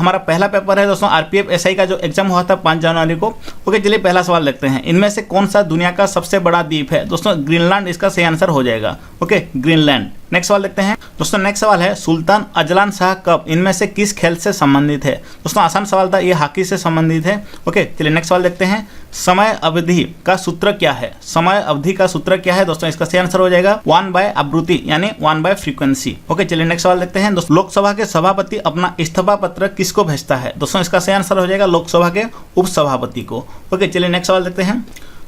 हमारा पहला पेपर है दोस्तों आरपीएफ एसआई का जो एग्जाम हुआ था 5 जनवरी को। ओके, चलिए पहला सवाल देखते हैं। इनमें से कौन सा दुनिया का सबसे बड़ा द्वीप है? दोस्तों ग्रीनलैंड इसका सही आंसर हो जाएगा। Okay, Greenland. नेक्स्ट सवाल देखते हैं दोस्तों। नेक्स्ट सवाल है सुल्तान अजलान शाह कप इनमें से किस खेल से संबंधित है? दोस्तों आसान सवाल था, ये हॉकी से संबंधित है। ओके, चलिए नेक्स्ट सवाल देखते हैं। समय अवधि का सूत्र क्या है? समय अवधि का सूत्र क्या है? दोस्तों इसका सही आंसर हो जाएगा 1/आवृत्ति यानी 1/फ्रीक्वेंसी। ओके, चलिए नेक्स्ट सवाल देखते हैं। दोस्तों लोकसभा के सभापति अपना इस्तीफा पत्र किसको भेजता है? दोस्तों इसका सही आंसर हो जाएगा लोकसभा के उपसभापति को। ओके, चलिए नेक्स्ट सवाल देखते हैं।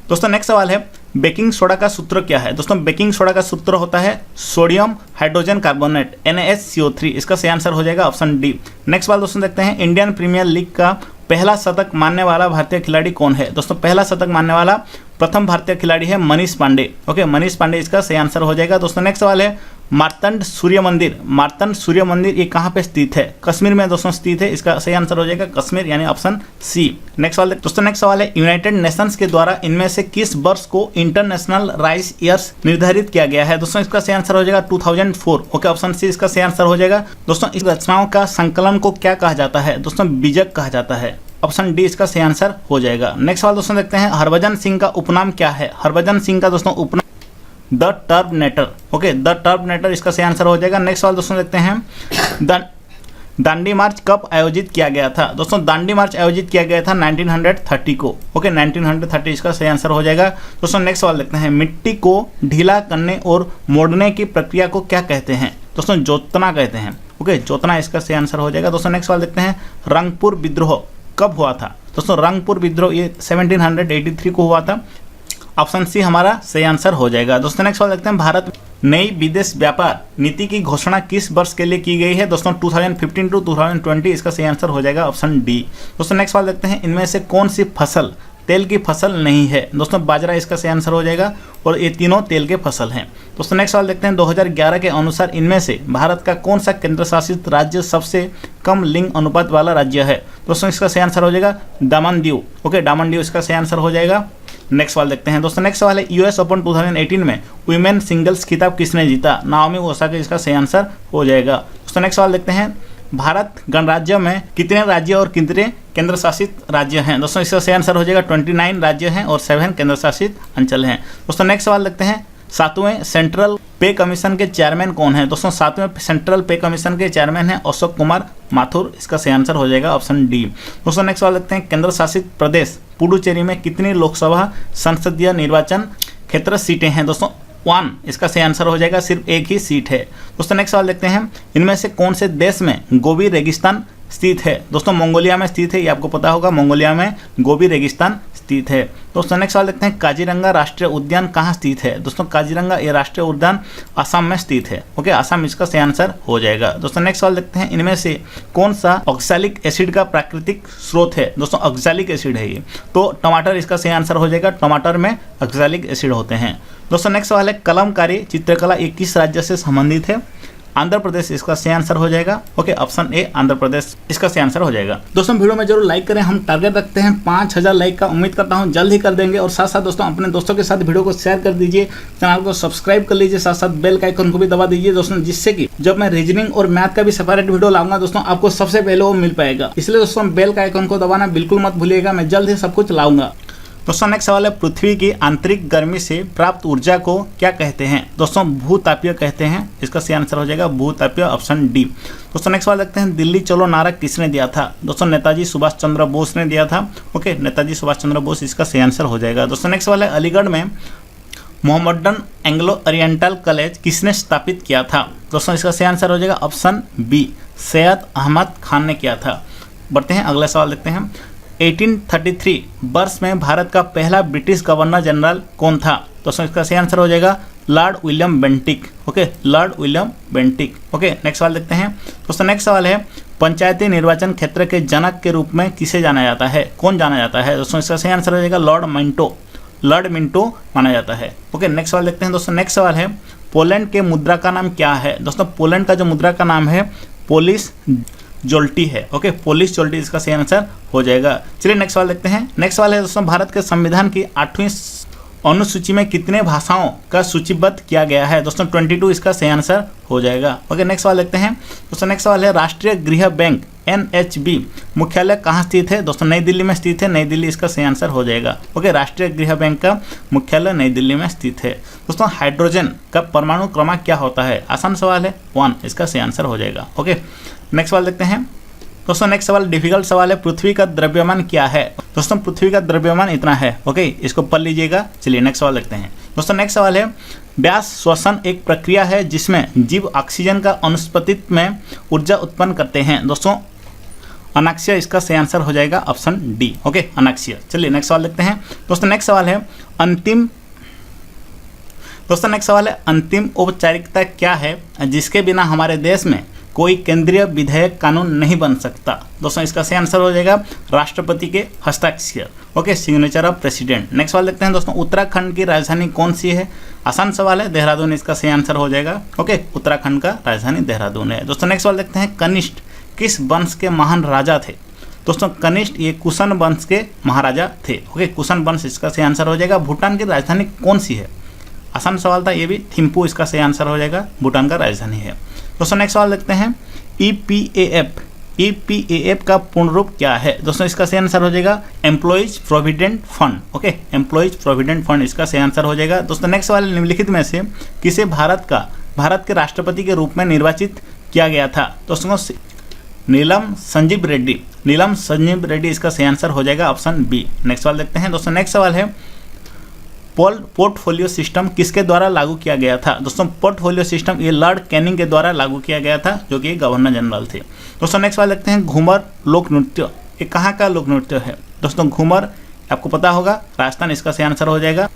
दोस्तों नेक्स्ट सवाल है बेकिंग सोडा का सूत्र क्या है? दोस्तों बेकिंग सोडा का सूत्र होता है सोडियम हाइड्रोजन कार्बोनेट NaCO3। इसका सही आंसर हो जाएगा ऑप्शन डी। नेक्स्ट सवाल दोस्तों देखते हैं। इंडियन प्रीमियर लीग का पहला शतक मारने वाला भारतीय खिलाड़ी कौन है? दोस्तों पहला शतक मारने वाला प्रथम भारतीय खिलाड़ी है मनीष पांडे। ओके, मनीष पांडे इसका सही आंसर हो जाएगा। दोस्तों नेक्स्ट सवाल है मार्तंड सूर्य मंदिर। मार्तंड सूर्य मंदिर ये कहाँ पे स्थित है? कश्मीर में दोस्तों स्थित है। इसका सही आंसर हो जाएगा कश्मीर यानी ऑप्शन सी। नेक्स्ट सवाल दोस्तों नेक्स्ट सवाल है यूनाइटेड नेशंस के द्वारा इनमें से किस वर्ष को इंटरनेशनल राइस ईयर्स निर्धारित किया गया है? दोस्तों इसका सही आंसर हो जाएगा 2004। ओके, ऑप्शन सी इसका सही आंसर हो जाएगा। दोस्तों इस रचनाओं का संकलन को क्या कहा जाता है? दोस्तों बीजक कहा जाता है। ऑप्शन डी इसका सही आंसर हो जाएगा। नेक्स्ट सवाल दोस्तों देखते हैं हरभजन सिंह का उपनाम क्या है? हरभजन सिंह का दोस्तों उपनाम the Turbanator. Okay, the Turbanator इसका सही आंसर हो जाएगा। नेक्स्ट सवाल दोस्तों देखते हैं दांडी मार्च कब आयोजित किया गया था? दोस्तों दांडी मार्च आयोजित किया गया था 1930 को। ओके, 1930 इसका सही आंसर हो जाएगा। दोस्तों नेक्स्ट सवाल देखते हैं मिट्टी को ढीला करने और मोड़ने की प्रक्रिया को क्या कहते हैं? दोस्तों जोतना कहते हैं। ओके, जोतना इसका सही आंसर हो जाएगा। दोस्तों नेक्स्ट सवाल देखते हैं रंगपुर विद्रोह कब हुआ था? दोस्तों रंगपुर विद्रोह ये 1783 को हुआ था। ऑप्शन सी हमारा सही आंसर हो जाएगा। दोस्तों नेक्स्ट सवाल देखते हैं भारत नई विदेश व्यापार नीति की घोषणा किस वर्ष के लिए की गई है? दोस्तों 2015 to 2020 इसका सही आंसर हो जाएगा ऑप्शन डी। दोस्तों नेक्स्ट सवाल देखते हैं इनमें से कौन सी फसल तेल की फसल नहीं है? दोस्तों बाजरा इसका सही आंसर हो जाएगा और ये तीनों तेल के फसल हैं। दोस्तों नेक्स्ट सवाल देखते हैं 2011 के अनुसार इनमें से भारत का कौन सा केंद्र शासित राज्य सबसे कम लिंग अनुपात वाला राज्य है? दोस्तों इसका सही आंसर हो जाएगा दामन दीव। ओके, दामन दीव इसका सही आंसर हो जाएगा। नेक्स्ट सवाल देखते हैं दोस्तों। नेक्स्ट सवाल है यूएस ओपन 2018 में वुमेन सिंगल्स खिताब किसने जीता? नाओमी ओसाका इसका सही आंसर हो जाएगा। दोस्तों नेक्स्ट सवाल देखते हैं भारत गणराज्य में कितने राज्य और कितने केंद्र शासित राज्य हैं? दोस्तों इसका सही आंसर हो जाएगा 29 राज्य हैं और 7 केंद्र शासित अंचल हैं। दोस्तों नेक्स्ट सवाल देखते हैं 7वें सेंट्रल पे कमीशन के चेयरमैन कौन है? दोस्तों 7वें सेंट्रल पे कमीशन के चेयरमैन हैं अशोक कुमार माथुर। इसका सही आंसर हो जाएगा ऑप्शन डी। दोस्तों नेक्स्ट सवाल देखते हैं केंद्र शासित प्रदेश पुडुचेरी में कितनी लोकसभा संसदीय निर्वाचन क्षेत्र सीटें हैं? दोस्तों 1 इसका सही आंसर हो जाएगा, सिर्फ एक ही सीट है। दोस्तों नेक्स्ट सवाल देखते हैं इनमें से कौन से देश में गोबी रेगिस्तान स्थित है? दोस्तों मंगोलिया में स्थित है, ये आपको पता होगा मंगोलिया में गोबी रेगिस्तान स्थित है। दोस्तों नेक्स्ट सवाल देखते हैं काजीरंगा राष्ट्रीय उद्यान कहाँ स्थित है? दोस्तों काजीरंगा ये राष्ट्रीय उद्यान असम में स्थित है। ओके, असम इसका सही आंसर हो जाएगा। दोस्तों नेक्स्ट सवाल देखते हैं इनमें से कौन सा ऑक्सैलिक एसिड का प्राकृतिक स्रोत है? दोस्तों ऑक्सैलिक एसिड है ये, तो टमाटर इसका सही आंसर हो जाएगा। टमाटर में ऑक्सैलिक एसिड होते हैं। दोस्तों नेक्स्ट सवाल है कलमकारी चित्रकला ये किस राज्य से संबंधित है? आंध्र प्रदेश इसका सही आंसर हो जाएगा। Okay, option A Andhra Pradesh इसका सही आंसर हो जाएगा। दोस्तों वीडियो में जरूर लाइक करें, हम टारगेट रखते हैं 5000 लाइक का, उम्मीद करता हूं जल्द ही कर देंगे। और साथ साथ दोस्तों अपने दोस्तों के साथ वीडियो को शेयर कर दीजिए, चैनल को सब्सक्राइब कर लीजिए, साथ साथ बेल का आइकन को भी दबा दीजिए दोस्तों, जिससे कि जब मैं रीजनिंग और मैथ का भी सेपरेट वीडियो लाऊंगा दोस्तों आपको सबसे पहले वो मिल पाएगा। इसलिए दोस्तों बेल का आइकन को दबाना बिल्कुल मत भूलिएगा, मैं जल्द ही सब कुछ लाऊंगा। दोस्तों नेक्स्ट सवाल है पृथ्वी की आंतरिक गर्मी से प्राप्त ऊर्जा को क्या कहते हैं? दोस्तों भूतापीय कहते हैं। इसका सही आंसर हो जाएगा भूतापीय ऑप्शन डी। दोस्तों नेक्स्ट सवाल देखते हैं दिल्ली चलो नारा किसने दिया था? दोस्तों नेताजी सुभाष चंद्र बोस ने दिया था। ओके, नेताजी सुभाष चंद्र बोस इसका सही आंसर हो जाएगा। दोस्तों नेक्स्ट सवाल है अलीगढ़ में मोहम्मदन एंग्लो ओरिएंटल कॉलेज किसने स्थापित किया था? दोस्तों इसका सही आंसर हो जाएगा ऑप्शन बी सैयद अहमद खान ने किया था। बढ़ते हैं अगला सवाल देखते हैं 1833 वर्ष में भारत का पहला ब्रिटिश गवर्नर जनरल कौन था? दोस्तों इसका सही आंसर हो जाएगा Lord William Bentinck. Okay, Lord William Bentinck. Okay, next सवाल देखते हैं दोस्तों। नेक्स्ट सवाल है पंचायती निर्वाचन क्षेत्र के जनक के रूप में किसे जाना जाता है? कौन जाना जाता है? दोस्तों इसका सही आंसर हो जाएगा लॉर्ड मिंटो। लॉर्ड मिंटो माना जाता है। ओके, नेक्स्ट सवाल देखते हैं दोस्तों। नेक्स्ट सवाल है पोलैंड के मुद्रा का नाम क्या है? दोस्तों पोलैंड का जो मुद्रा का नाम है पोलिश जोल्टी है। ओके, पोलिश जोल्टी इसका सही आंसर हो जाएगा। चलिए नेक्स्ट सवाल देखते हैं। नेक्स्ट सवाल है दोस्तों भारत के संविधान की 8वीं अनुसूची में कितने भाषाओं का सूचीबद्ध किया गया है? दोस्तों 22 इसका सही आंसर हो जाएगा। ओके, नेक्स्ट सवाल देखते हैं दोस्तों। नेक्स्ट सवाल है राष्ट्रीय गृह बैंक NHB मुख्यालय कहाँ स्थित है? दोस्तों नई दिल्ली में स्थित है, नई दिल्ली इसका सही आंसर हो जाएगा। ओके, राष्ट्रीय गृह बैंक का मुख्यालय नई दिल्ली में स्थित है। दोस्तों हाइड्रोजन का परमाणु क्रमांक क्या होता है? आसान सवाल है, 1 इसका सही आंसर हो जाएगा। ओके, नेक्स्ट सवाल देखते हैं। दोस्तों नेक्स्ट सवाल डिफिकल्ट सवाल है, पृथ्वी का द्रव्यमान क्या है? दोस्तों पृथ्वी का द्रव्यमान इतना है। ओके, इसको पढ़ लीजिएगा। चलिए नेक्स्ट सवाल देखते हैं। दोस्तों नेक्स्ट सवाल है, व्यास श्वसन एक प्रक्रिया है जिसमें जीव ऑक्सीजन का अनुष्पत्ति में ऊर्जा उत्पन्न करते हैं। दोस्तों अनाक्षय इसका सही आंसर हो जाएगा, ऑप्शन डी। ओके, अनाक्षय। चलिए नेक्स्ट सवाल देखते हैं। दोस्तों नेक्स्ट सवाल है, अंतिम औपचारिकता क्या है जिसके बिना हमारे देश में कोई केंद्रीय विधेयक कानून नहीं बन सकता? दोस्तों इसका सही आंसर हो जाएगा राष्ट्रपति के हस्ताक्षर। Okay, signature of president. Next सवाल देखते हैं। दोस्तों उत्तराखंड की राजधानी कौन सी है? आसान सवाल है, देहरादून इसका सही आंसर हो जाएगा। ओके, उत्तराखंड का राजधानी देहरादून है। दोस्तों नेक्स्ट सवाल देखते हैं, कनिष्ठ किस वंश के महान राजा थे? दोस्तों कनिष्ठ ये कुशन वंश के महाराजा थे। ओके, कुशन वंश इसका सही आंसर हो जाएगा। भूटान की राजधानी कौन सी है? आसान सवाल था ये भी, थिम्पू इसका सही आंसर हो जाएगा, भूटान का राजधानी है। दोस्तों नेक्स्ट सवाल देखते हैं, ईपीएएफ का पूर्ण रूप क्या है? दोस्तों इसका सही आंसर हो जाएगा employees provident fund. Okay, employees provident fund इसका सही आंसर हो जाएगा। दोस्तों नेक्स्ट सवाल, निम्नलिखित में से किसे भारत के राष्ट्रपति के रूप में निर्वाचित किया गया था? दोस्तों नीलम संजीव रेड्डी इसका सही आंसर हो जाएगा, ऑप्शन बी। नेक्स्ट सवाल देखते हैं। दोस्तों नेक्स्ट सवाल है, पोर्टफोलियो सिस्टम किसके द्वारा लागू किया गया था? दोस्तों पोर्टफोलियो सिस्टम ये लॉर्ड कैनिंग के द्वारा लागू किया गया था, जो कि गवर्नर जनरल थे। दोस्तों नेक्स्ट सवाल देखते हैं, घूमर लोक नृत्य ये कहाँ का लोक नृत्य है? दोस्तों घूमर आपको पता होगा, राजस्थान इसका सही आंसर हो जाएगा।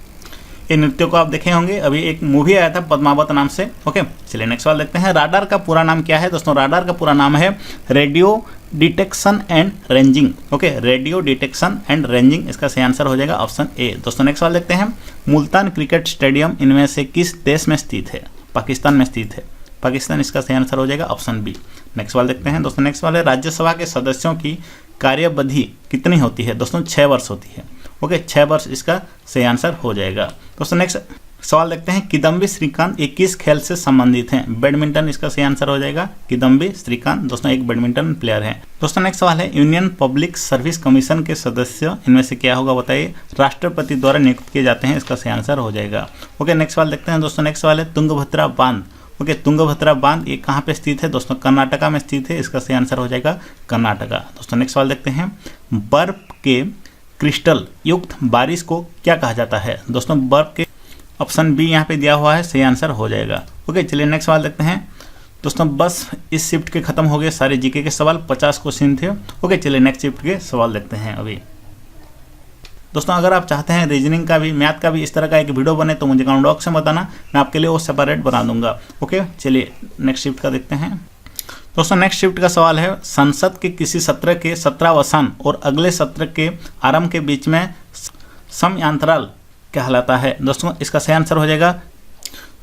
ये नृत्य को आप देखे होंगे, अभी एक मूवी आया था पद्मावत नाम से। ओके, चलिए नेक्स्ट सवाल देखते हैं, राडार का पूरा नाम क्या है? दोस्तों राडार का पूरा नाम है radio detection and ranging. Okay, radio detection and ranging इसका सही आंसर हो जाएगा, ऑप्शन ए। दोस्तों नेक्स्ट सवाल देखते हैं, मुल्तान क्रिकेट स्टेडियम इनमें से किस देश में स्थित है? पाकिस्तान में स्थित है, पाकिस्तान इसका सही आंसर हो जाएगा, ऑप्शन बी। नेक्स्ट सवाल देखते हैं। दोस्तों नेक्स्ट सवाल है, राज्यसभा के सदस्यों की कार्यवधि कितनी होती है? दोस्तों 6 वर्ष होती है। ओके, 6 वर्ष इसका सही आंसर हो जाएगा। दोस्तों नेक्स्ट सवाल देखते हैं, किदम्बी श्रीकांत ये किस खेल से संबंधित हैं? बैडमिंटन इसका सही आंसर हो जाएगा, किदम्बी श्रीकांत दोस्तों एक बैडमिंटन प्लेयर हैं। दोस्तों नेक्स्ट सवाल है, यूनियन पब्लिक सर्विस कमीशन के सदस्य इनमें से क्या होगा बताइए? राष्ट्रपति द्वारा नियुक्त किए जाते हैं, इसका सही आंसर हो जाएगा। ओके, नेक्स्ट सवाल देखते हैं। दोस्तों नेक्स्ट सवाल है, तुंगभद्रा बांध। ओके, तुंगभद्रा बांध ये कहाँ पे स्थित है? दोस्तों कर्नाटका में स्थित है, इसका सही आंसर हो जाएगा कर्नाटका। दोस्तों नेक्स्ट सवाल देखते हैं, बर्फ के क्रिस्टल युक्त बारिश को क्या कहा जाता है? दोस्तों बर्फ के, ऑप्शन बी यहाँ पे दिया हुआ है, सही आंसर हो जाएगा। ओके, चलिए नेक्स्ट सवाल देखते हैं। दोस्तों बस इस शिफ्ट के खत्म हो गए सारे जीके के सवाल, 50 क्वेश्चन थे। ओके, चलिए नेक्स्ट शिफ्ट के सवाल देखते हैं अभी। दोस्तों अगर आप चाहते हैं रीजनिंग का भी, मैथ का भी इस तरह का एक वीडियो बने तो मुझे कमेंट बॉक्स में बताना, मैं आपके लिए वो सेपरेट बना दूंगा। ओके, चलिए नेक्स्ट शिफ्ट का देखते हैं। दोस्तों नेक्स्ट शिफ्ट का सवाल है, संसद के किसी सत्र के सत्रावसान और अगले सत्र के आरंभ के बीच में समयांतराल कहलाता है? दोस्तों इसका सही आंसर हो जाएगा,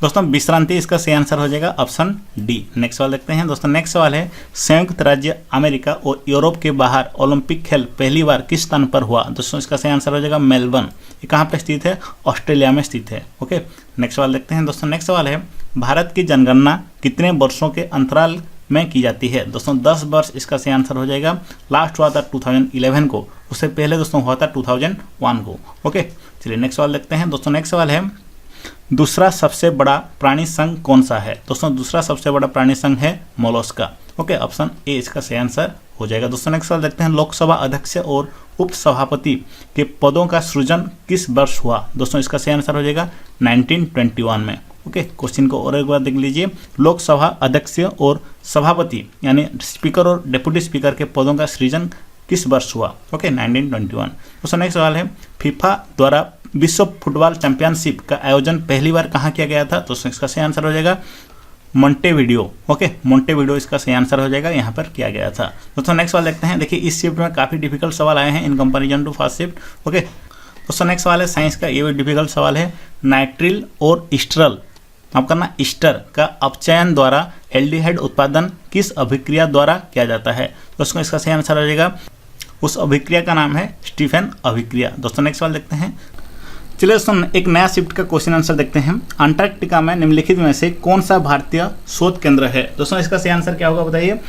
दोस्तों विश्रांति इसका सही आंसर हो जाएगा, ऑप्शन डी। नेक्स्ट सवाल देखते हैं। दोस्तों नेक्स्ट सवाल है, संयुक्त राज्य अमेरिका और यूरोप के बाहर ओलंपिक खेल पहली बार किस स्थान पर हुआ? दोस्तों इसका सही आंसर हो जाएगा मेलबर्न। ये कहाँ पे स्थित है? ऑस्ट्रेलिया में स्थित है। ओके, नेक्स्ट सवाल देखते हैं। दोस्तों नेक्स्ट सवाल है, भारत की जनगणना कितने वर्षों के अंतराल में की जाती है? दोस्तों 10 वर्ष इसका सही आंसर हो जाएगा। लास्ट हुआ था 2011 को, उससे पहले दोस्तों हुआ था 2001 को। ओके, चलिए नेक्स्ट सवाल देखते हैं। दोस्तों नेक्स्ट सवाल है, दूसरा सबसे बड़ा प्राणी संघ कौन सा है? दोस्तों दूसरा सबसे बड़ा प्राणी संघ है मोलस्का। ओके, ऑप्शन ए इसका सही आंसर हो जाएगा। दोस्तों नेक्स्ट सवाल देखते हैं, लोकसभा अध्यक्ष और उपसभापति के पदों का सृजन किस वर्ष हुआ? दोस्तों इसका सही आंसर हो जाएगा 1921 में। ओके, क्वेश्चन को और एक बार देख लीजिए, लोकसभा अध्यक्ष और सभापति यानी स्पीकर और डेप्यूटी स्पीकर के पदों का सृजन किस वर्ष हुआ? ओके, 1921। दोस्तों नेक्स्ट सवाल है, फीफा द्वारा विश्व फुटबॉल चैंपियनशिप का आयोजन पहली बार कहाँ किया गया था? तो इसका सही आंसर हो जाएगा मोंटेविडियो। ओके, मोंटेविडियो इसका सही आंसर हो जाएगा, यहाँ पर किया गया था। दोस्तों नेक्स्ट सवाल देखते हैं। देखिए इस शिफ्ट में काफ़ी डिफिकल्ट सवाल आए हैं in comparison to first shift. Okay, दोस्तों नेक्स्ट सवाल है साइंस का, ये भी डिफिकल्ट सवाल है, नाइट्रिल और ईस्टरल आपका ना ईस्टर का अपचयन द्वारा एल्डिहाइड उत्पादन किस अभिक्रिया द्वारा किया जाता है? दोस्तों इसका सही आंसर हो जाएगा, उस अभिक्रिया का नाम है स्टीफन अभिक्रिया। दोस्तों नेक्स्ट सवाल देखते हैं। चलिए दोस्तों एक नया शिफ्ट का क्वेश्चन आंसर देखते हैं। अंटार्कटिका में निम्नलिखित में से कौन सा भारतीय शोध केंद्र है? दोस्तों इसका सही आंसर क्या होगा बताइए?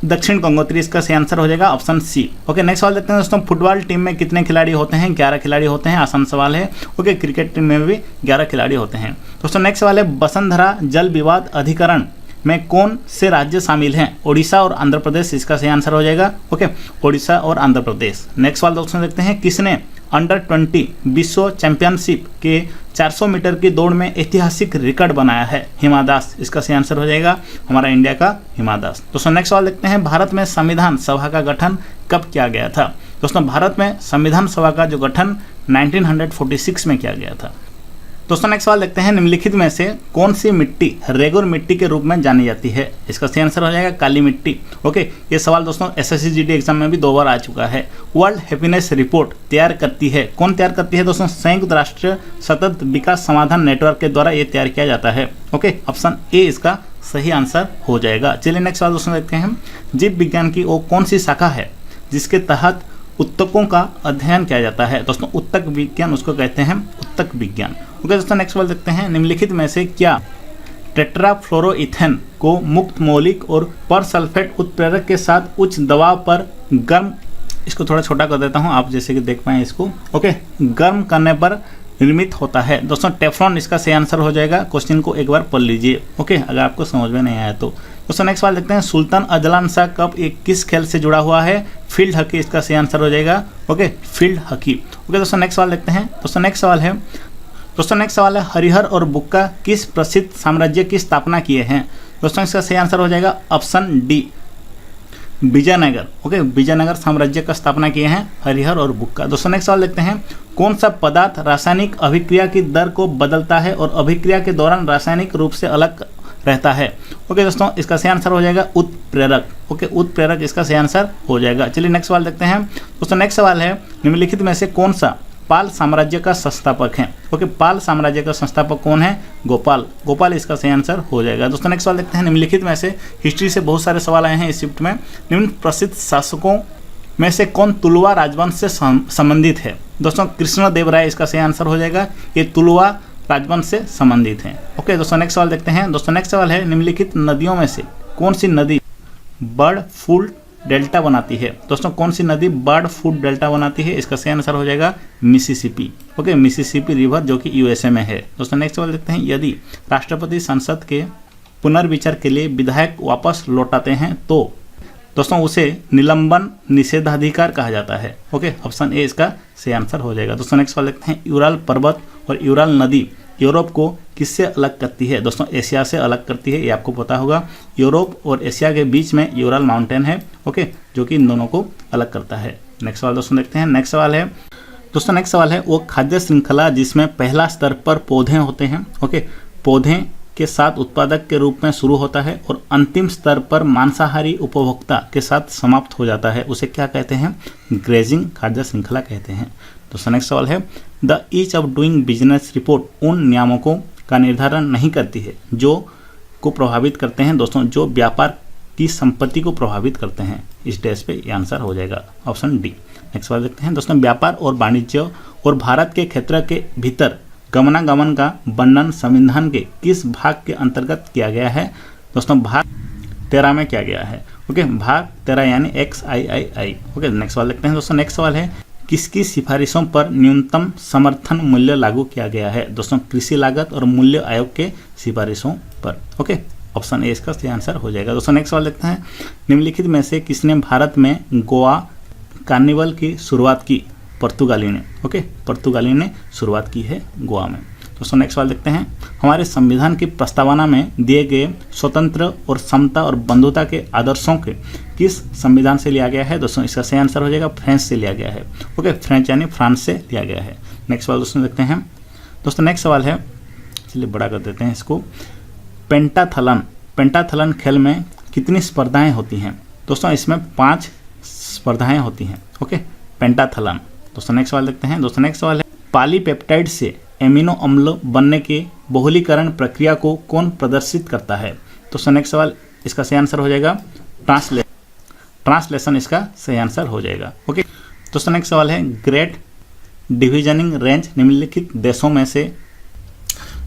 दक्षिण कंगोत्री इसका सही आंसर हो जाएगा ऑप्शन सी। ओके, नेक्स्ट सवाल देखते हैं दोस्तों, फुटबॉल टीम में कितने खिलाड़ी होते हैं? 11 खिलाड़ी होते हैं, आसान सवाल है। ओके, क्रिकेट टीम में भी 11 खिलाड़ी होते हैं। दोस्तों नेक्स्ट सवाल है, वसुंधरा जल विवाद अधिकरण में कौन से राज्य शामिल हैं? ओडिशा और आंध्र प्रदेश इसका सही आंसर हो जाएगा। ओके, ओडिशा और आंध्र प्रदेश। नेक्स्ट सवाल दोस्तों देखते हैं, किसने अंडर 20 विश्व चैंपियनशिप के 400 मीटर की दौड़ में ऐतिहासिक रिकॉर्ड बनाया है? हिमा दास इसका सही आंसर हो जाएगा हमारा इंडिया का हिमा दास। दोस्तों नेक्स्ट सवाल देखते हैं, भारत में संविधान सभा का गठन कब किया गया था? दोस्तों भारत में संविधान सभा का जो गठन 1946 में किया गया था। दोस्तों नेक्स्ट सवाल देखते हैं, निम्नलिखित में से कौन सी मिट्टी रेगुर मिट्टी के रूप में जानी जाती है? इसका सही आंसर हो जाएगा काली मिट्टी। ओके, ये सवाल दोस्तों SSC GD एग्जाम में भी 2 बार आ चुका है। वर्ल्ड हैप्पीनेस रिपोर्ट तैयार करती है, कौन तैयार करती है दोस्तों? संयुक्त राष्ट्र सतत विकास समाधान नेटवर्क के द्वारा ये तैयार किया जाता है। ओके, ऑप्शन ए इसका सही आंसर हो जाएगा। चलिए नेक्स्ट सवाल दोस्तों देखते हैं, जीव विज्ञान की वो कौन सी शाखा है जिसके तहत उत्तकों का अध्ययन किया जाता है? दोस्तों उत्तक विज्ञान उसको कहते हैं, उत्तक विज्ञान। ओके दोस्तों नेक्स्ट सवाल देखते हैं, निम्नलिखित में से क्या टेट्राफ्लोरोइथेन को मुक्त मौलिक और परसल्फेट उत्प्रेरक के साथ उच्च दबाव पर गर्म, इसको थोड़ा छोटा कर देता हूं आप जैसे कि देख पाएं इसको, ओके, गर्म करने पर निर्मित होता है? दोस्तों टेफ्लॉन इसका सही आंसर हो जाएगा। क्वेश्चन को एक बार पढ़ लीजिए, ओके, अगर आपको समझ में नहीं आया तो। दोस्तों नेक्स्ट सवाल देखते हैं, सुल्तान अजलान शाह कप एक किस खेल से जुड़ा हुआ है? फील्ड हॉकी इसका सही आंसर हो जाएगा। Okay, field hockey. ओके दोस्तों नेक्स्ट सवाल देखते हैं, दोस्तों नेक्स्ट सवाल है हरिहर और बुक्का किस प्रसिद्ध साम्राज्य की स्थापना किए हैं? दोस्तों इसका सही आंसर हो जाएगा option D, Vijayanagar. Okay, Vijayanagar साम्राज्य का स्थापना किए हैं हरिहर और बुक्का। दोस्तों नेक्स्ट सवाल देखते हैं, कौन सा पदार्थ रासायनिक अभिक्रिया की दर को बदलता है और अभिक्रिया के दौरान रासायनिक रूप से अलग रहता है? ओके दोस्तों इसका सही आंसर हो जाएगा उत्प्रेरक। ओके, उत्प्रेरक इसका सही आंसर हो जाएगा। चलिए नेक्स्ट सवाल देखते हैं, दोस्तों नेक्स्ट सवाल है, निम्नलिखित में से कौन सा पाल साम्राज्य का संस्थापक है? ओके, पाल साम्राज्य का संस्थापक कौन है? गोपाल इसका सही आंसर हो जाएगा। दोस्तों नेक्स्ट सवाल देखते हैं, निम्नलिखित में से हिस्ट्री से बहुत सारे सवाल आए हैं इस शिफ्ट में, निम्न प्रसिद्ध शासकों में से कौन तुलुवा राजवंश से संबंधित है? दोस्तों कृष्णदेवराय इसका सही आंसर हो जाएगा, ये तुलुवा राजवंश से संबंधित हैं। ओके दोस्तों नेक्स्ट सवाल देखते हैं, दोस्तों नेक्स्ट सवाल है, निम्नलिखित नदियों में से कौन सी नदी बर्ड फूड डेल्टा बनाती है? दोस्तों कौन सी नदी बर्ड फूड डेल्टा बनाती है? इसका सही आंसर हो जाएगा मिसिसिपी। ओके, मिसिसिपी रिवर जो कि USA में है। दोस्तों नेक्स्ट सवाल देखते हैं, यदि राष्ट्रपति संसद के पुनर्विचार के लिए विधायक वापस लौटाते हैं तो दोस्तों उसे निलंबन निषेधाधिकार कहा जाता है। ओके, ऑप्शन ए इसका सही आंसर हो जाएगा। दोस्तों नेक्स्ट सवाल देखते हैं, यूराल पर्वत और यूराल नदी यूरोप को किससे अलग करती है? दोस्तों एशिया से अलग करती है, ये आपको पता होगा। यूरोप और एशिया के बीच में यूराल माउंटेन है, ओके, जो कि इन दोनों को अलग करता है। नेक्स्ट सवाल दोस्तों देखते हैं, नेक्स्ट सवाल है वो खाद्य श्रृंखला जिसमें पहला स्तर पर पौधे होते हैं, ओके, पौधे के साथ उत्पादक के रूप में शुरू होता है और अंतिम स्तर पर मांसाहारी उपभोक्ता के साथ समाप्त हो जाता है, उसे क्या कहते हैं? ग्रेजिंग खाद्य श्रृंखला कहते हैं। दोस्तों नेक्स्ट सवाल है, the ease of doing business report उन नियामकों का निर्धारण नहीं करती है जो को प्रभावित करते हैं, दोस्तों जो व्यापार की संपत्ति को प्रभावित करते हैं। इस डैश पे ये आंसर हो जाएगा ऑप्शन डी। नेक्स्ट सवाल देखते हैं, दोस्तों व्यापार और वाणिज्य और भारत के क्षेत्र के भीतर गमनागमन का वर्णन संविधान के किस भाग के अंतर्गत किया गया है? दोस्तों भाग 13 में किया गया है। ओके, भाग 13 यानी XIII। ओके, नेक्स्ट सवाल देखते हैं, दोस्तों नेक्स्ट सवाल है, किसकी सिफारिशों पर न्यूनतम समर्थन मूल्य लागू किया गया है? दोस्तों कृषि लागत और मूल्य आयोग के सिफारिशों पर। ओके, ऑप्शन ए इसका सही आंसर हो जाएगा। दोस्तों नेक्स्ट सवाल देखते हैं, निम्नलिखित में से किसने भारत में गोवा कार्निवल की शुरुआत की? पुर्तगाली ने। ओके, पुर्तगाली ने शुरुआत की है गोवा में। दोस्तों नेक्स्ट सवाल देखते हैं, हमारे संविधान की प्रस्तावना में दिए गए स्वतंत्र और समता और बंधुता के आदर्शों के किस संविधान से लिया गया है? दोस्तों इसका सही आंसर हो जाएगा फ्रेंच से लिया गया है। ओके, फ्रेंच यानी फ्रांस से लिया गया है। नेक्स्ट सवाल दोस्तों देखते हैं, दोस्तों नेक्स्ट सवाल है, चलिए बड़ा कर देते हैं इसको, पेंटाथलन खेल में कितनी स्पर्धाएं होती हैं? दोस्तों इसमें 5 स्पर्धाएं होती हैं। Okay, pentathlon. दोस्तों नेक्स्ट सवाल देखते हैं, दोस्तों नेक्स्ट सवाल है, पॉलीपेप्टाइड से एमिनो अम्ल बनने के बहुलीकरण प्रक्रिया को कौन प्रदर्शित करता है? दोस्तों नेक्स्ट सवाल, इसका सही आंसर हो जाएगा ट्रांसलेशन इसका सही आंसर हो जाएगा। ओके दोस्तों नेक्स्ट सवाल है, ग्रेट डिविजनिंग रेंज निम्नलिखित देशों में से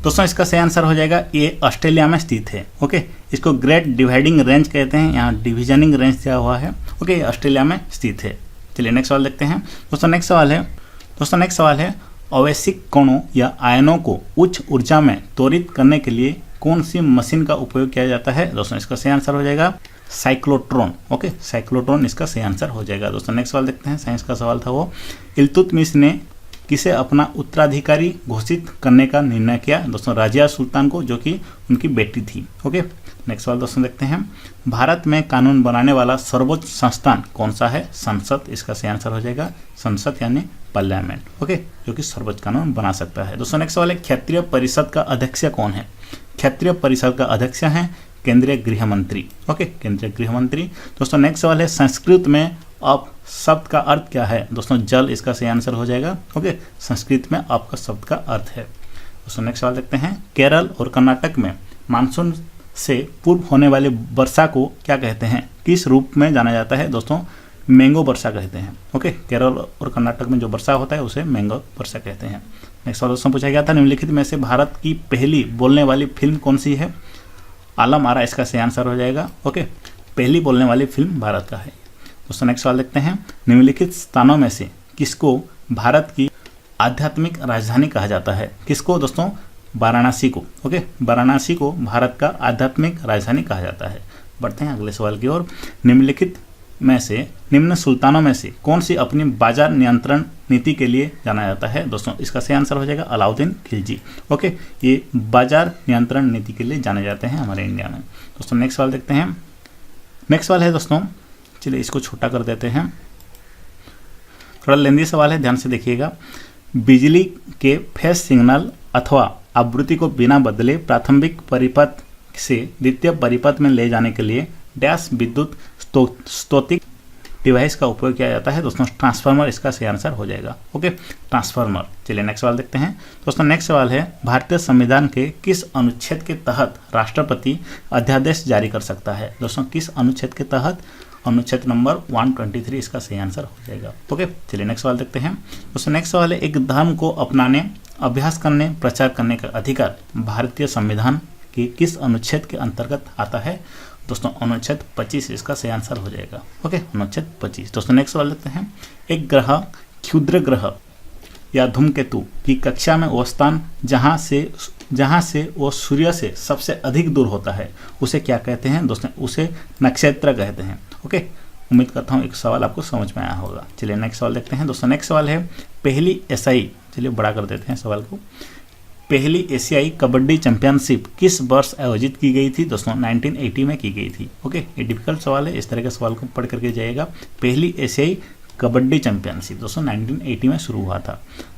दोस्तों इसका सही आंसर हो जाएगा ये ऑस्ट्रेलिया में स्थित है। ओके, इसको ग्रेट डिवाइडिंग रेंज कहते हैं, यहाँ डिविजनिंग रेंज दिया हुआ है। ओके, ये ऑस्ट्रेलिया में स्थित है। चलिए नेक्स्ट सवाल देखते हैं। दोस्तों नेक्स्ट सवाल है अवैश्विक कणों या आयनों को उच्च ऊर्जा में त्वरित करने के लिए कौन सी मशीन का उपयोग किया जाता है? दोस्तों इसका सही आंसर हो जाएगा साइक्लोट्रॉन। ओके, साइक्लोट्रॉन इसका सही आंसर हो जाएगा। दोस्तों नेक्स्ट सवाल देखते हैं। साइंस का सवाल था वो, इल्तुतमिश ने किसे अपना उत्तराधिकारी घोषित करने का निर्णय किया? दोस्तों राजिया सुल्तान को, जो कि उनकी बेटी थी। ओके, नेक्स्ट सवाल दोस्तों देखते हैं। भारत में कानून बनाने वाला सर्वोच्च संस्थान कौन सा है? संसद इसका सही आंसर हो जाएगा। संसद यानी पार्लियामेंट। ओके, जो कि सर्वोच्च कानून बना सकता है। दोस्तों नेक्स्ट सवाल है क्षत्रिय परिषद का अध्यक्ष कौन है? क्षत्रिय परिषद का अध्यक्ष है केंद्रीय गृह मंत्री। ओके, केंद्रीय गृह मंत्री। दोस्तों नेक्स्ट सवाल है संस्कृत में अप शब्द का अर्थ क्या है? दोस्तों जल इसका सही आंसर हो जाएगा। ओके, संस्कृत में अप का शब्द का अर्थ है। दोस्तों नेक्स्ट सवाल देखते हैं। केरल और कर्नाटक में मानसून से पूर्व होने वाली वर्षा को क्या कहते हैं? किस रूप में जाना जाता है? दोस्तों मैंगो वर्षा कहते हैं। ओके, केरल और कर्नाटक में जो वर्षा होता है उसे मैंगो वर्षा कहते हैं। नेक्स्ट सवाल दोस्तों पूछा गया था, निम्नलिखित में से भारत की पहली बोलने वाली फिल्म कौन सी है? आलम आरा इसका सही आंसर हो जाएगा। ओके, पहली बोलने वाली फिल्म भारत का है। दोस्तों नेक्स्ट सवाल देखते हैं। निम्नलिखित स्थानों में से किसको भारत की आध्यात्मिक राजधानी कहा जाता है? किसको? दोस्तों वाराणसी को। ओके, वाराणसी को भारत का आध्यात्मिक राजधानी कहा जाता है। बढ़ते हैं अगले सवाल की ओर। निम्नलिखित में से निम्न सुल्तानों में से कौन सी अपनी बाजार नियंत्रण नीति के लिए जाना जाता है? दोस्तों इसका सही आंसर हो जाएगा अलाउद्दीन खिलजी। ओके, ये बाजार नियंत्रण नीति के लिए जाने जाते हैं हमारे इंडिया में। दोस्तों नेक्स्ट सवाल देखते हैं। नेक्स्ट सवाल है दोस्तों, चलिए इसको छोटा कर देते हैं, थोड़ा लेंदी सवाल है, ध्यान से देखिएगा। बिजली के फेज सिग्नल अथवा आवृत्ति को बिना बदले प्राथमिक परिपथ से द्वितीय परिपथ में ले जाने के लिए डैश विद्युत स्रोतिक डिवाइस का उपयोग किया जाता है? दोस्तों ट्रांसफार्मर इसका सही आंसर हो जाएगा। Okay, transformer. चलिए नेक्स्ट सवाल देखते हैं। दोस्तों नेक्स्ट सवाल है भारतीय संविधान के किस अनुच्छेद के तहत राष्ट्रपति अध्यादेश जारी कर सकता है? दोस्तों किस अनुच्छेद के तहत? अनुच्छेद नंबर 123 इसका सही आंसर हो जाएगा। ओके, चलिए नेक्स्ट सवाल देखते हैं। दोस्तों नेक्स्ट सवाल है एक धर्म को अपनाने, अभ्यास करने, प्रचार करने का अधिकार भारतीय संविधान के किस अनुच्छेद के अंतर्गत आता है? दोस्तों अनुच्छेद 25 इसका सही आंसर हो जाएगा। ओके, अनुच्छेद 25। दोस्तों नेक्स्ट सवाल देखते हैं। एक ग्रह, क्षुद्र ग्रह या धूमकेतु की कक्षा में वो स्थान जहाँ से वो सूर्य से सबसे अधिक दूर होता है उसे क्या कहते हैं? दोस्तों उसे नक्षत्र कहते हैं। ओके, उम्मीद करता हूँ एक सवाल आपको समझ में आया होगा। चलिए नेक्स्ट सवाल देखते हैं। दोस्तों नेक्स्ट सवाल है पहली एशियाई, चलिए बड़ा कर देते हैं सवाल को, पहली एशियाई कबड्डी चैंपियनशिप किस वर्ष आयोजित की गई थी? दोस्तों 1980 में की गई थी। ओके, ये डिफिकल्ट सवाल है, इस तरह के सवाल को पढ़ करके जाइएगा। पहली एशियाई कबड्डी चैंपियनशिप दोस्तों 1980 में शुरू हुआ था।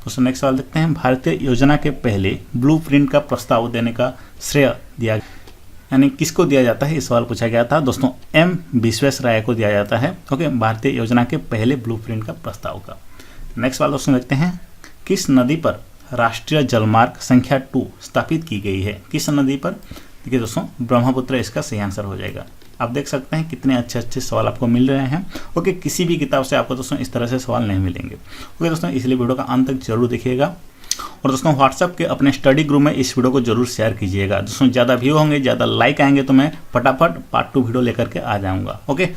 दोस्तों नेक्स्ट सवाल देखते हैं। भारतीय योजना के पहले ब्लूप्रिंट का प्रस्ताव देने का श्रेय दिया, यानी किसको दिया जाता है? इस सवाल पूछा गया था। दोस्तों एम विश्वेश्वरैया को दिया जाता है। ओके, भारतीय योजना के पहले ब्लूप्रिंट का प्रस्ताव का। नेक्स्ट सवाल दोस्तों देखते हैं। किस नदी पर राष्ट्रीय जलमार्ग संख्या 2 स्थापित की गई है? किस नदी पर? देखिए दोस्तों ब्रह्मपुत्र इसका सही आंसर हो जाएगा। आप देख सकते हैं कितने अच्छे अच्छे सवाल आपको मिल रहे हैं। ओके, किसी भी किताब से आपको दोस्तों इस तरह से सवाल नहीं मिलेंगे। ओके दोस्तों, इसलिए वीडियो का अंत तक जरूर देखिएगा और दोस्तों व्हाट्सएप के अपने स्टडी ग्रुप में इस वीडियो को जरूर शेयर कीजिएगा। दोस्तों ज़्यादा व्यू होंगे, ज़्यादा लाइक आएंगे तो मैं फटाफट पार्ट 2 वीडियो लेकर के आ जाऊँगा। ओके,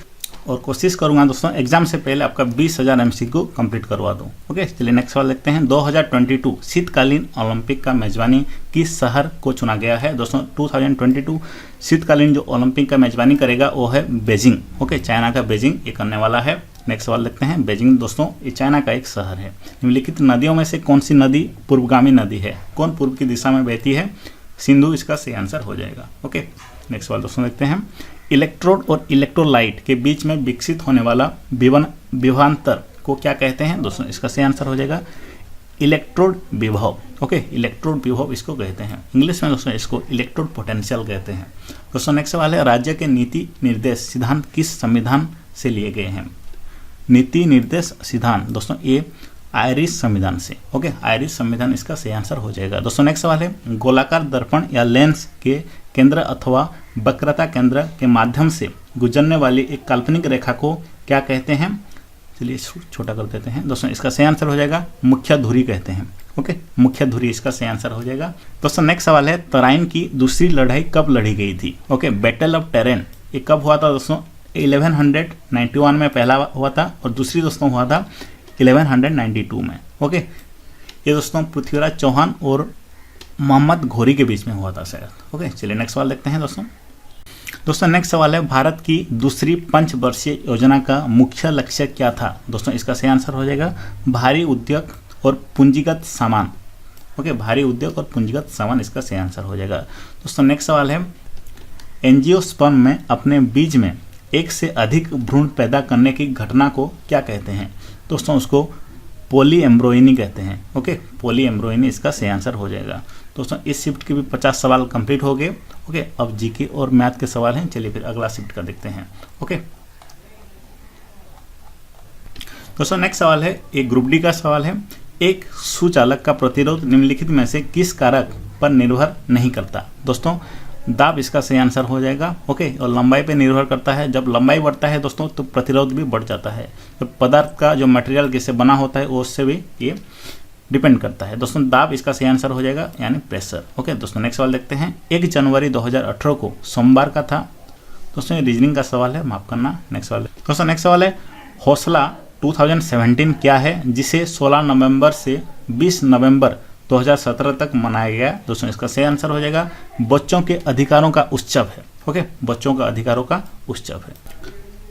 और कोशिश करूंगा दोस्तों एग्जाम से पहले आपका 20,000 MCQ कंप्लीट करवा दूं। ओके, चलिए नेक्स्ट सवाल देखते हैं। 2022 शीतकालीन ओलंपिक का मेजबानी किस शहर को चुना गया है? दोस्तों 2022 शीतकालीन जो ओलंपिक का मेजबानी करेगा वो है बीजिंग। ओके, चाइना का बीजिंग ये करने वाला है। नेक्स्ट सवाल देखते हैं। बीजिंग दोस्तों ये चाइना का एक शहर है। निम्नलिखित नदियों में से कौन सी नदी पूर्वगामी नदी है? कौन पूर्व की दिशा में बहती है? सिंधु इसका सही आंसर हो जाएगा। ओके, नेक्स्ट सवाल दोस्तों देखते हैं। इलेक्ट्रोड और इलेक्ट्रोलाइट के बीच में विकसित होने वाला विभवांतर को क्या कहते हैं? दोस्तों इसका सही आंसर हो जाएगा इलेक्ट्रोड विभव। ओके, इलेक्ट्रोड विभव इसको कहते हैं। इंग्लिश में दोस्तों इसको इलेक्ट्रोड पोटेंशियल कहते हैं। दोस्तों नेक्स्ट सवाल है। राज्य के नीति निर्देश सिद्धांत किस संविधान से लिए गए हैं? नीति निर्देश सिद्धांत दोस्तों ये आयरिश संविधान से। ओके, आयरिश संविधान इसका सही आंसर हो जाएगा। दोस्तों नेक्स्ट सवाल है। गोलाकार दर्पण या लेंस के केंद्र अथवा वक्रता केंद्र के माध्यम से गुजरने वाली एक काल्पनिक रेखा को क्या कहते हैं? चलिए छोटा कर देते हैं दोस्तों। इसका सही आंसर हो जाएगा मुख्य धुरी कहते हैं। ओके, मुख्य धुरी इसका सही आंसर हो जाएगा। दोस्तों नेक्स्ट सवाल है, तराइन की दूसरी लड़ाई कब लड़ी गई थी? ओके, बैटल ऑफ टेरेन ये कब हुआ था दोस्तों? 1191 में पहला हुआ था और दूसरी दोस्तों हुआ था 1192 में। ओके, ये दोस्तों पृथ्वीराज चौहान और मोहम्मद घोरी के बीच में हुआ था शायद। ओके, चलिए नेक्स्ट सवाल देखते हैं दोस्तों। दोस्तों नेक्स्ट सवाल है, भारत की दूसरी पंचवर्षीय योजना का मुख्य लक्ष्य क्या था? दोस्तों इसका सही आंसर हो जाएगा भारी उद्योग और पूंजीगत सामान। ओके, भारी उद्योग और पूंजीगत सामान इसका सही आंसर हो जाएगा। दोस्तों नेक्स्ट सवाल है, एंजियोस्पर्म में अपने बीज में एक से अधिक भ्रूण पैदा करने की घटना को क्या कहते हैं? दोस्तों उसको पॉलीएम्ब्रोइनी कहते हैं। ओके, पॉलीएम्ब्रोइनी इसका सही आंसर हो जाएगा। दोस्तों इस शिफ्ट के भी 50 सवाल कंप्लीट हो गए। ओके, अब जीके और मैथ के सवाल हैं। चलिए फिर अगला शिफ्ट का देखते हैं। ओके दोस्तों नेक्स्ट सवाल है, एक ग्रुप डी का सवाल है, एक सुचालक का प्रतिरोध निम्नलिखित में से किस कारक पर निर्भर नहीं करता? दोस्तों दाब इसका सही आंसर हो जाएगा। ओके, और लंबाई पे निर्भर करता है। जब लंबाई बढ़ता है दोस्तों तो प्रतिरोध भी बढ़ जाता है। तो पदार्थ का जो मटेरियल जिससे बना होता है उससे भी ये डिपेंड करता है। दोस्तों दाब इसका सही आंसर हो जाएगा, यानी प्रेशर। ओके दोस्तों नेक्स्ट सवाल देखते हैं, 1 जनवरी 2018 को सोमवार का था। दोस्तों ये रीजनिंग का सवाल है, माफ करना। नेक्स्ट सवाल दोस्तों, नेक्स्ट सवाल है, हौसला 2017 क्या है जिसे 16 नवंबर से 20 नवंबर 2017 तक मनाया गया? दोस्तों इसका सही आंसर हो जाएगा बच्चों के अधिकारों का उत्सव है। ओके, बच्चों का अधिकारों का उत्सव है।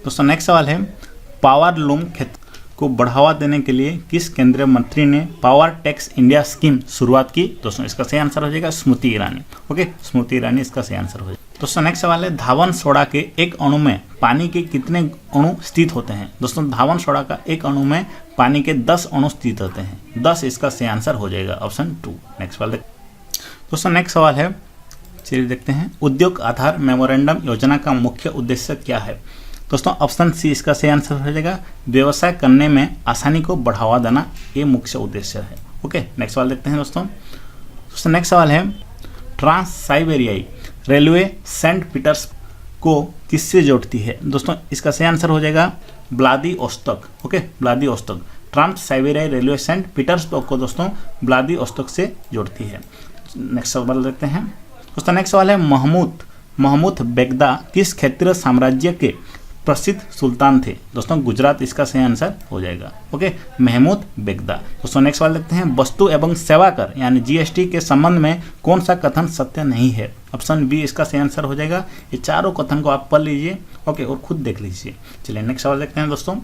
दोस्तों नेक्स्ट सवाल है, पावर लूम क्षेत्र को बढ़ावा देने के लिए किस केंद्रीय मंत्री ने पावर टैक्स इंडिया स्कीम शुरुआत की? दोस्तों इसका सही आंसर हो जाएगा स्मृति ईरानी। ओके, स्मृति ईरानी इसका सही आंसर हो जाएगा। दोस्तों नेक्स्ट सवाल है, धावन सोडा के एक अणु में पानी के कितने अणु स्थित होते हैं? दोस्तों धावन सोडा का एक अणु में पानी के 10 अणु स्थित होते हैं। 10 इसका सही आंसर हो जाएगा, ऑप्शन 2। नेक्स्ट सवाल दोस्तों, नेक्स्ट सवाल है, चलिए देखते हैं, उद्योग आधार मेमोरेंडम योजना का मुख्य उद्देश्य क्या है? दोस्तों ऑप्शन सी इसका सही आंसर हो जाएगा व्यवसाय करने में आसानी को बढ़ावा देना, ये मुख्य उद्देश्य है। ओके, नेक्स्ट सवाल देखते हैं दोस्तों। नेक्स्ट सवाल है, ट्रांस साइबेरियाई रेलवे सेंट पीटर्स को किससे जोड़ती है? दोस्तों इसका सही आंसर हो जाएगा व्लादिवोस्तोक। Okay, Vladivostok. ट्रांस साइबेरियाई रेलवे सेंट पीटर्सबर्ग को दोस्तों व्लादिवोस्तोक से जोड़ती है। नेक्स्ट सवाल देखते हैं दोस्तों। नेक्स्ट सवाल है, महमूद बेगदा किस क्षेत्रीय साम्राज्य के प्रसिद्ध सुल्तान थे? दोस्तों गुजरात इसका सही आंसर हो जाएगा। ओके, महमूद बेगदा। दोस्तों नेक्स्ट सवाल देखते हैं, वस्तु एवं सेवा कर यानी जीएसटी के संबंध में कौन सा कथन सत्य नहीं है? ऑप्शन बी इसका सही आंसर हो जाएगा। ये चारों कथन को आप पढ़ लीजिए। ओके, और खुद देख लीजिए। चलिए नेक्स्ट सवाल देखते हैं दोस्तों।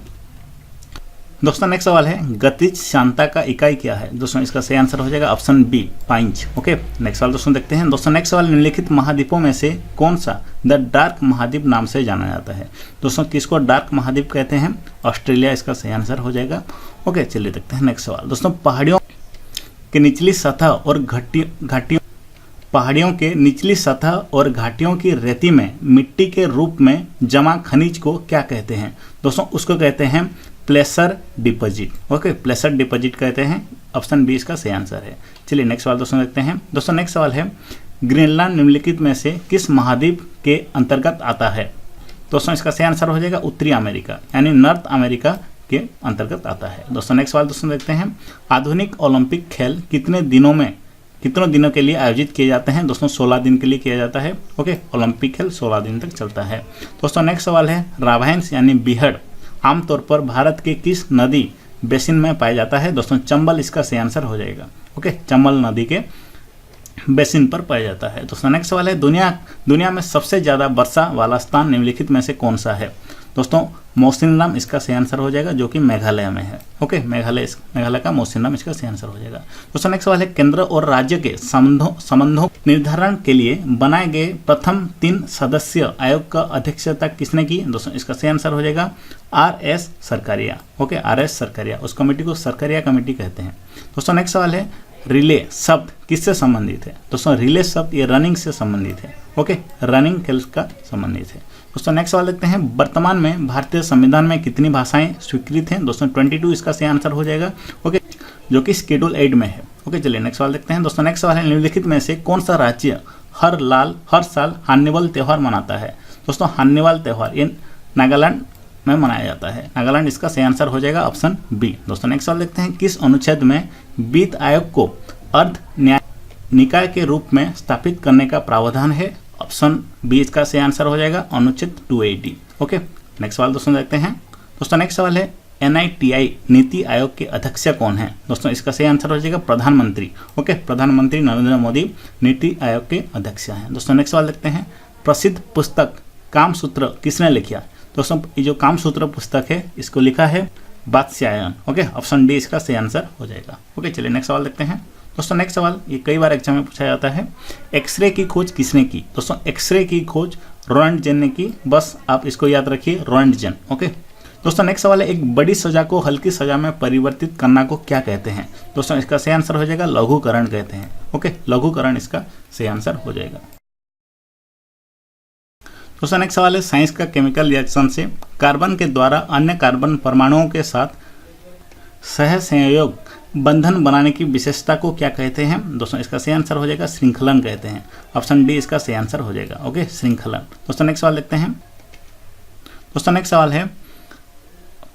नेक्स्ट सवाल है, गतिज श्यानता का इकाई क्या है? दोस्तों इसका सही आंसर हो जाएगा ऑप्शन बी, पाइंच। ओके, नेक्स्ट सवाल दोस्तों देखते हैं। नेक्स्ट सवाल, निम्नलिखित महाद्वीपों में से कौन सा द डार्क महाद्वीप नाम से जाना जाता है? दोस्तों किसको डार्क महाद्वीप कहते हैं? ऑस्ट्रेलिया इसका सही आंसर हो जाएगा। ओके, चलिए देखते हैं नेक्स्ट सवाल। दोस्तों पहाड़ियों के निचली सतह और घाटियों की रेती में मिट्टी के रूप में जमा खनिज को क्या कहते हैं? दोस्तों उसको कहते हैं प्लेसर डिपॉजिट। ओके, प्लेसर डिपॉजिट कहते हैं। ऑप्शन बी इसका सही आंसर है। चलिए नेक्स्ट सवाल दोस्तों देखते हैं। नेक्स्ट सवाल है, ग्रीनलैंड निम्नलिखित में से किस महाद्वीप के अंतर्गत आता है? दोस्तों इसका सही आंसर हो जाएगा उत्तरी अमेरिका, यानी नॉर्थ अमेरिका के अंतर्गत आता है। नेक्स्ट सवाल देखते हैं, आधुनिक ओलंपिक खेल कितने दिनों के लिए आयोजित किए जाते हैं? 16 दिन के लिए किया जाता है। ओके, ओलंपिक खेल 16 दिन तक चलता है। नेक्स्ट सवाल है, रावांस यानी बीहड़ आमतौर पर भारत के किस नदी बेसिन में पाया जाता है? चंबल इसका सही आंसर हो जाएगा। ओके, चंबल नदी के बेसिन पर पाया जाता है। नेक्स्ट सवाल है, दुनिया में सबसे ज़्यादा वर्षा वाला स्थान निम्नलिखित में से कौन सा है? मौसिनराम इसका सही आंसर हो जाएगा, जो कि मेघालय में है। ओके, मेघालय का मौसिनराम इसका सही आंसर हो जाएगा। नेक्स्ट सवाल है, केंद्र और राज्य के संबंधों निर्धारण के लिए बनाए गए प्रथम 3 सदस्य आयोग का अध्यक्षता किसने की? इसका सही आंसर हो जाएगा RS Sarkaria. Okay, RS Sarkaria. उस कमेटी को सरकारिया कमेटी कहते हैं। नेक्स्ट सवाल है, रिले शब्द किससे संबंधित है? रिले शब्द ये रनिंग से संबंधित है। ओके, रनिंग खेल का संबंधित है। नेक्स्ट सवाल देखते हैं, वर्तमान में भारतीय संविधान में कितनी भाषाएं स्वीकृत हैं? 22 इसका सही आंसर हो जाएगा। ओके, जो कि शेड्यूल 8 में है। ओके, चलिए नेक्स्ट सवाल देखते हैं। नेक्स्ट सवाल है, निम्नलिखित में से कौन सा राज्य हर साल हार्नबिल त्यौहार मनाता है? हार्नबिल त्यौहार ये में मनाया जाता है। नागालैंड इसका सही आंसर हो जाएगा ऑप्शन बी। दोस्तों नेक्स्ट सवाल देखते हैं, किस अनुच्छेद में वित्त आयोग को अर्ध न्याय निकाय के रूप में स्थापित करने का प्रावधान है? ऑप्शन बी इसका सही आंसर हो जाएगा अनुच्छेद 280। ओके, नेक्स्ट सवाल दोस्तों देखते हैं। दोस्तों नेक्स्ट सवाल है, NITI नीति आयोग के अध्यक्ष कौन है? दोस्तों इसका सही आंसर हो जाएगा प्रधानमंत्री। ओके, प्रधानमंत्री नरेंद्र मोदी नीति आयोग के अध्यक्ष हैं। दोस्तों नेक्स्ट सवाल देखते हैं, प्रसिद्ध पुस्तक कामसूत्र किसने लिखा? दोस्तों ये जो कामसूत्र पुस्तक है इसको लिखा है वात्स्यायन। ओके, ऑप्शन डी इसका सही आंसर हो जाएगा। ओके, चलिए नेक्स्ट सवाल देखते हैं। दोस्तों नेक्स्ट सवाल ये कई बार एग्जाम में पूछा जाता है, एक्सरे की खोज किसने की? दोस्तों एक्सरे की खोज रोएंटजेन ने की, बस आप इसको याद रखिए, रोएंटजेन। ओके, दोस्तों नेक्स्ट सवाल है, एक बड़ी सजा को हल्की सजा में परिवर्तित करना को क्या कहते हैं? दोस्तों इसका सही आंसर हो जाएगा लघुकरण कहते हैं। ओके, लघुकरण इसका सही आंसर हो जाएगा। दोस्तों नेक्स्ट सवाल है, साइंस का केमिकल रिएक्शन से कार्बन के द्वारा अन्य कार्बन परमाणुओं के साथ सहसंयोग बंधन बनाने की विशेषता को क्या कहते हैं? दोस्तों इसका सही आंसर हो जाएगा श्रृंखलन कहते हैं। ऑप्शन डी इसका सही आंसर हो जाएगा। ओके, श्रृंखलन। दोस्तों नेक्स्ट सवाल देखते हैं। दोस्तों नेक्स्ट सवाल है,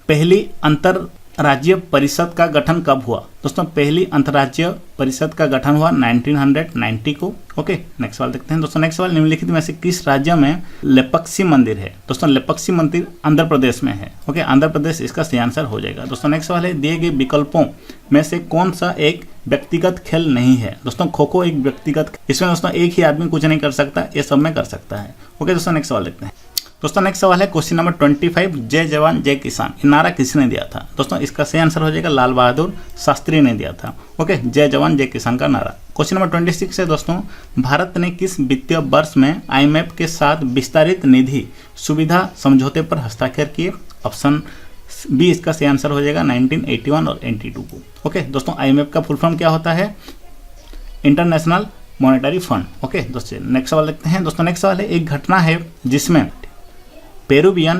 पहली अंतरराज्यीय परिषद का गठन कब हुआ? दोस्तों पहली अंतरराज्यीय परिषद का गठन हुआ 1990 को। ओके, नेक्स्ट सवाल देखते हैं। दोस्तों नेक्स्ट सवाल, निम्नलिखित में से किस राज्य में लेपक्षी मंदिर है? दोस्तों लेपक्षी मंदिर आंध्र प्रदेश में है। ओके, आंध्र प्रदेश इसका सही आंसर हो जाएगा। दोस्तों नेक्स्ट सवाल है, दिए गए विकल्पों में से कौन सा एक व्यक्तिगत खेल नहीं है? दोस्तों खो खो एक व्यक्तिगत, इसमें दोस्तों एक ही आदमी कुछ नहीं कर सकता, ये सब में कर सकता है। ओके, दोस्तों नेक्स्ट सवाल देखते हैं। दोस्तों नेक्स्ट सवाल है क्वेश्चन नंबर 25, जय जवान जय किसान ये नारा किसने दिया था? दोस्तों इसका सही आंसर हो जाएगा लाल बहादुर शास्त्री ने दिया था। ओके, जय जवान जय किसान का नारा। क्वेश्चन नंबर 26 है दोस्तों, भारत ने किस वित्तीय वर्ष में IMF के साथ विस्तारित निधि सुविधा समझौते पर हस्ताक्षर किए? ऑप्शन बी इसका सही आंसर हो जाएगा 1981 और 82 को। ओके दोस्तों, IMF का फुल फॉर्म क्या होता है? International monetary fund. ओके दोस्तों, नेक्स्ट सवाल देखते हैं। दोस्तों नेक्स्ट सवाल है, एक घटना है जिसमें पेरुवियन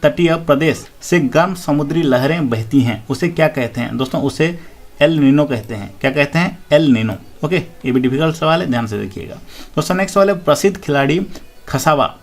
तटीय प्रदेश से गर्म समुद्री लहरें बहती हैं, उसे क्या कहते हैं? दोस्तों उसे एल नीनो कहते हैं। क्या कहते हैं? El Nino. ओके, ये भी डिफिकल्ट सवाल है, ध्यान से देखिएगा। दोस्तों नेक्स्ट सवाल है, प्रसिद्ध खिलाड़ी खसावा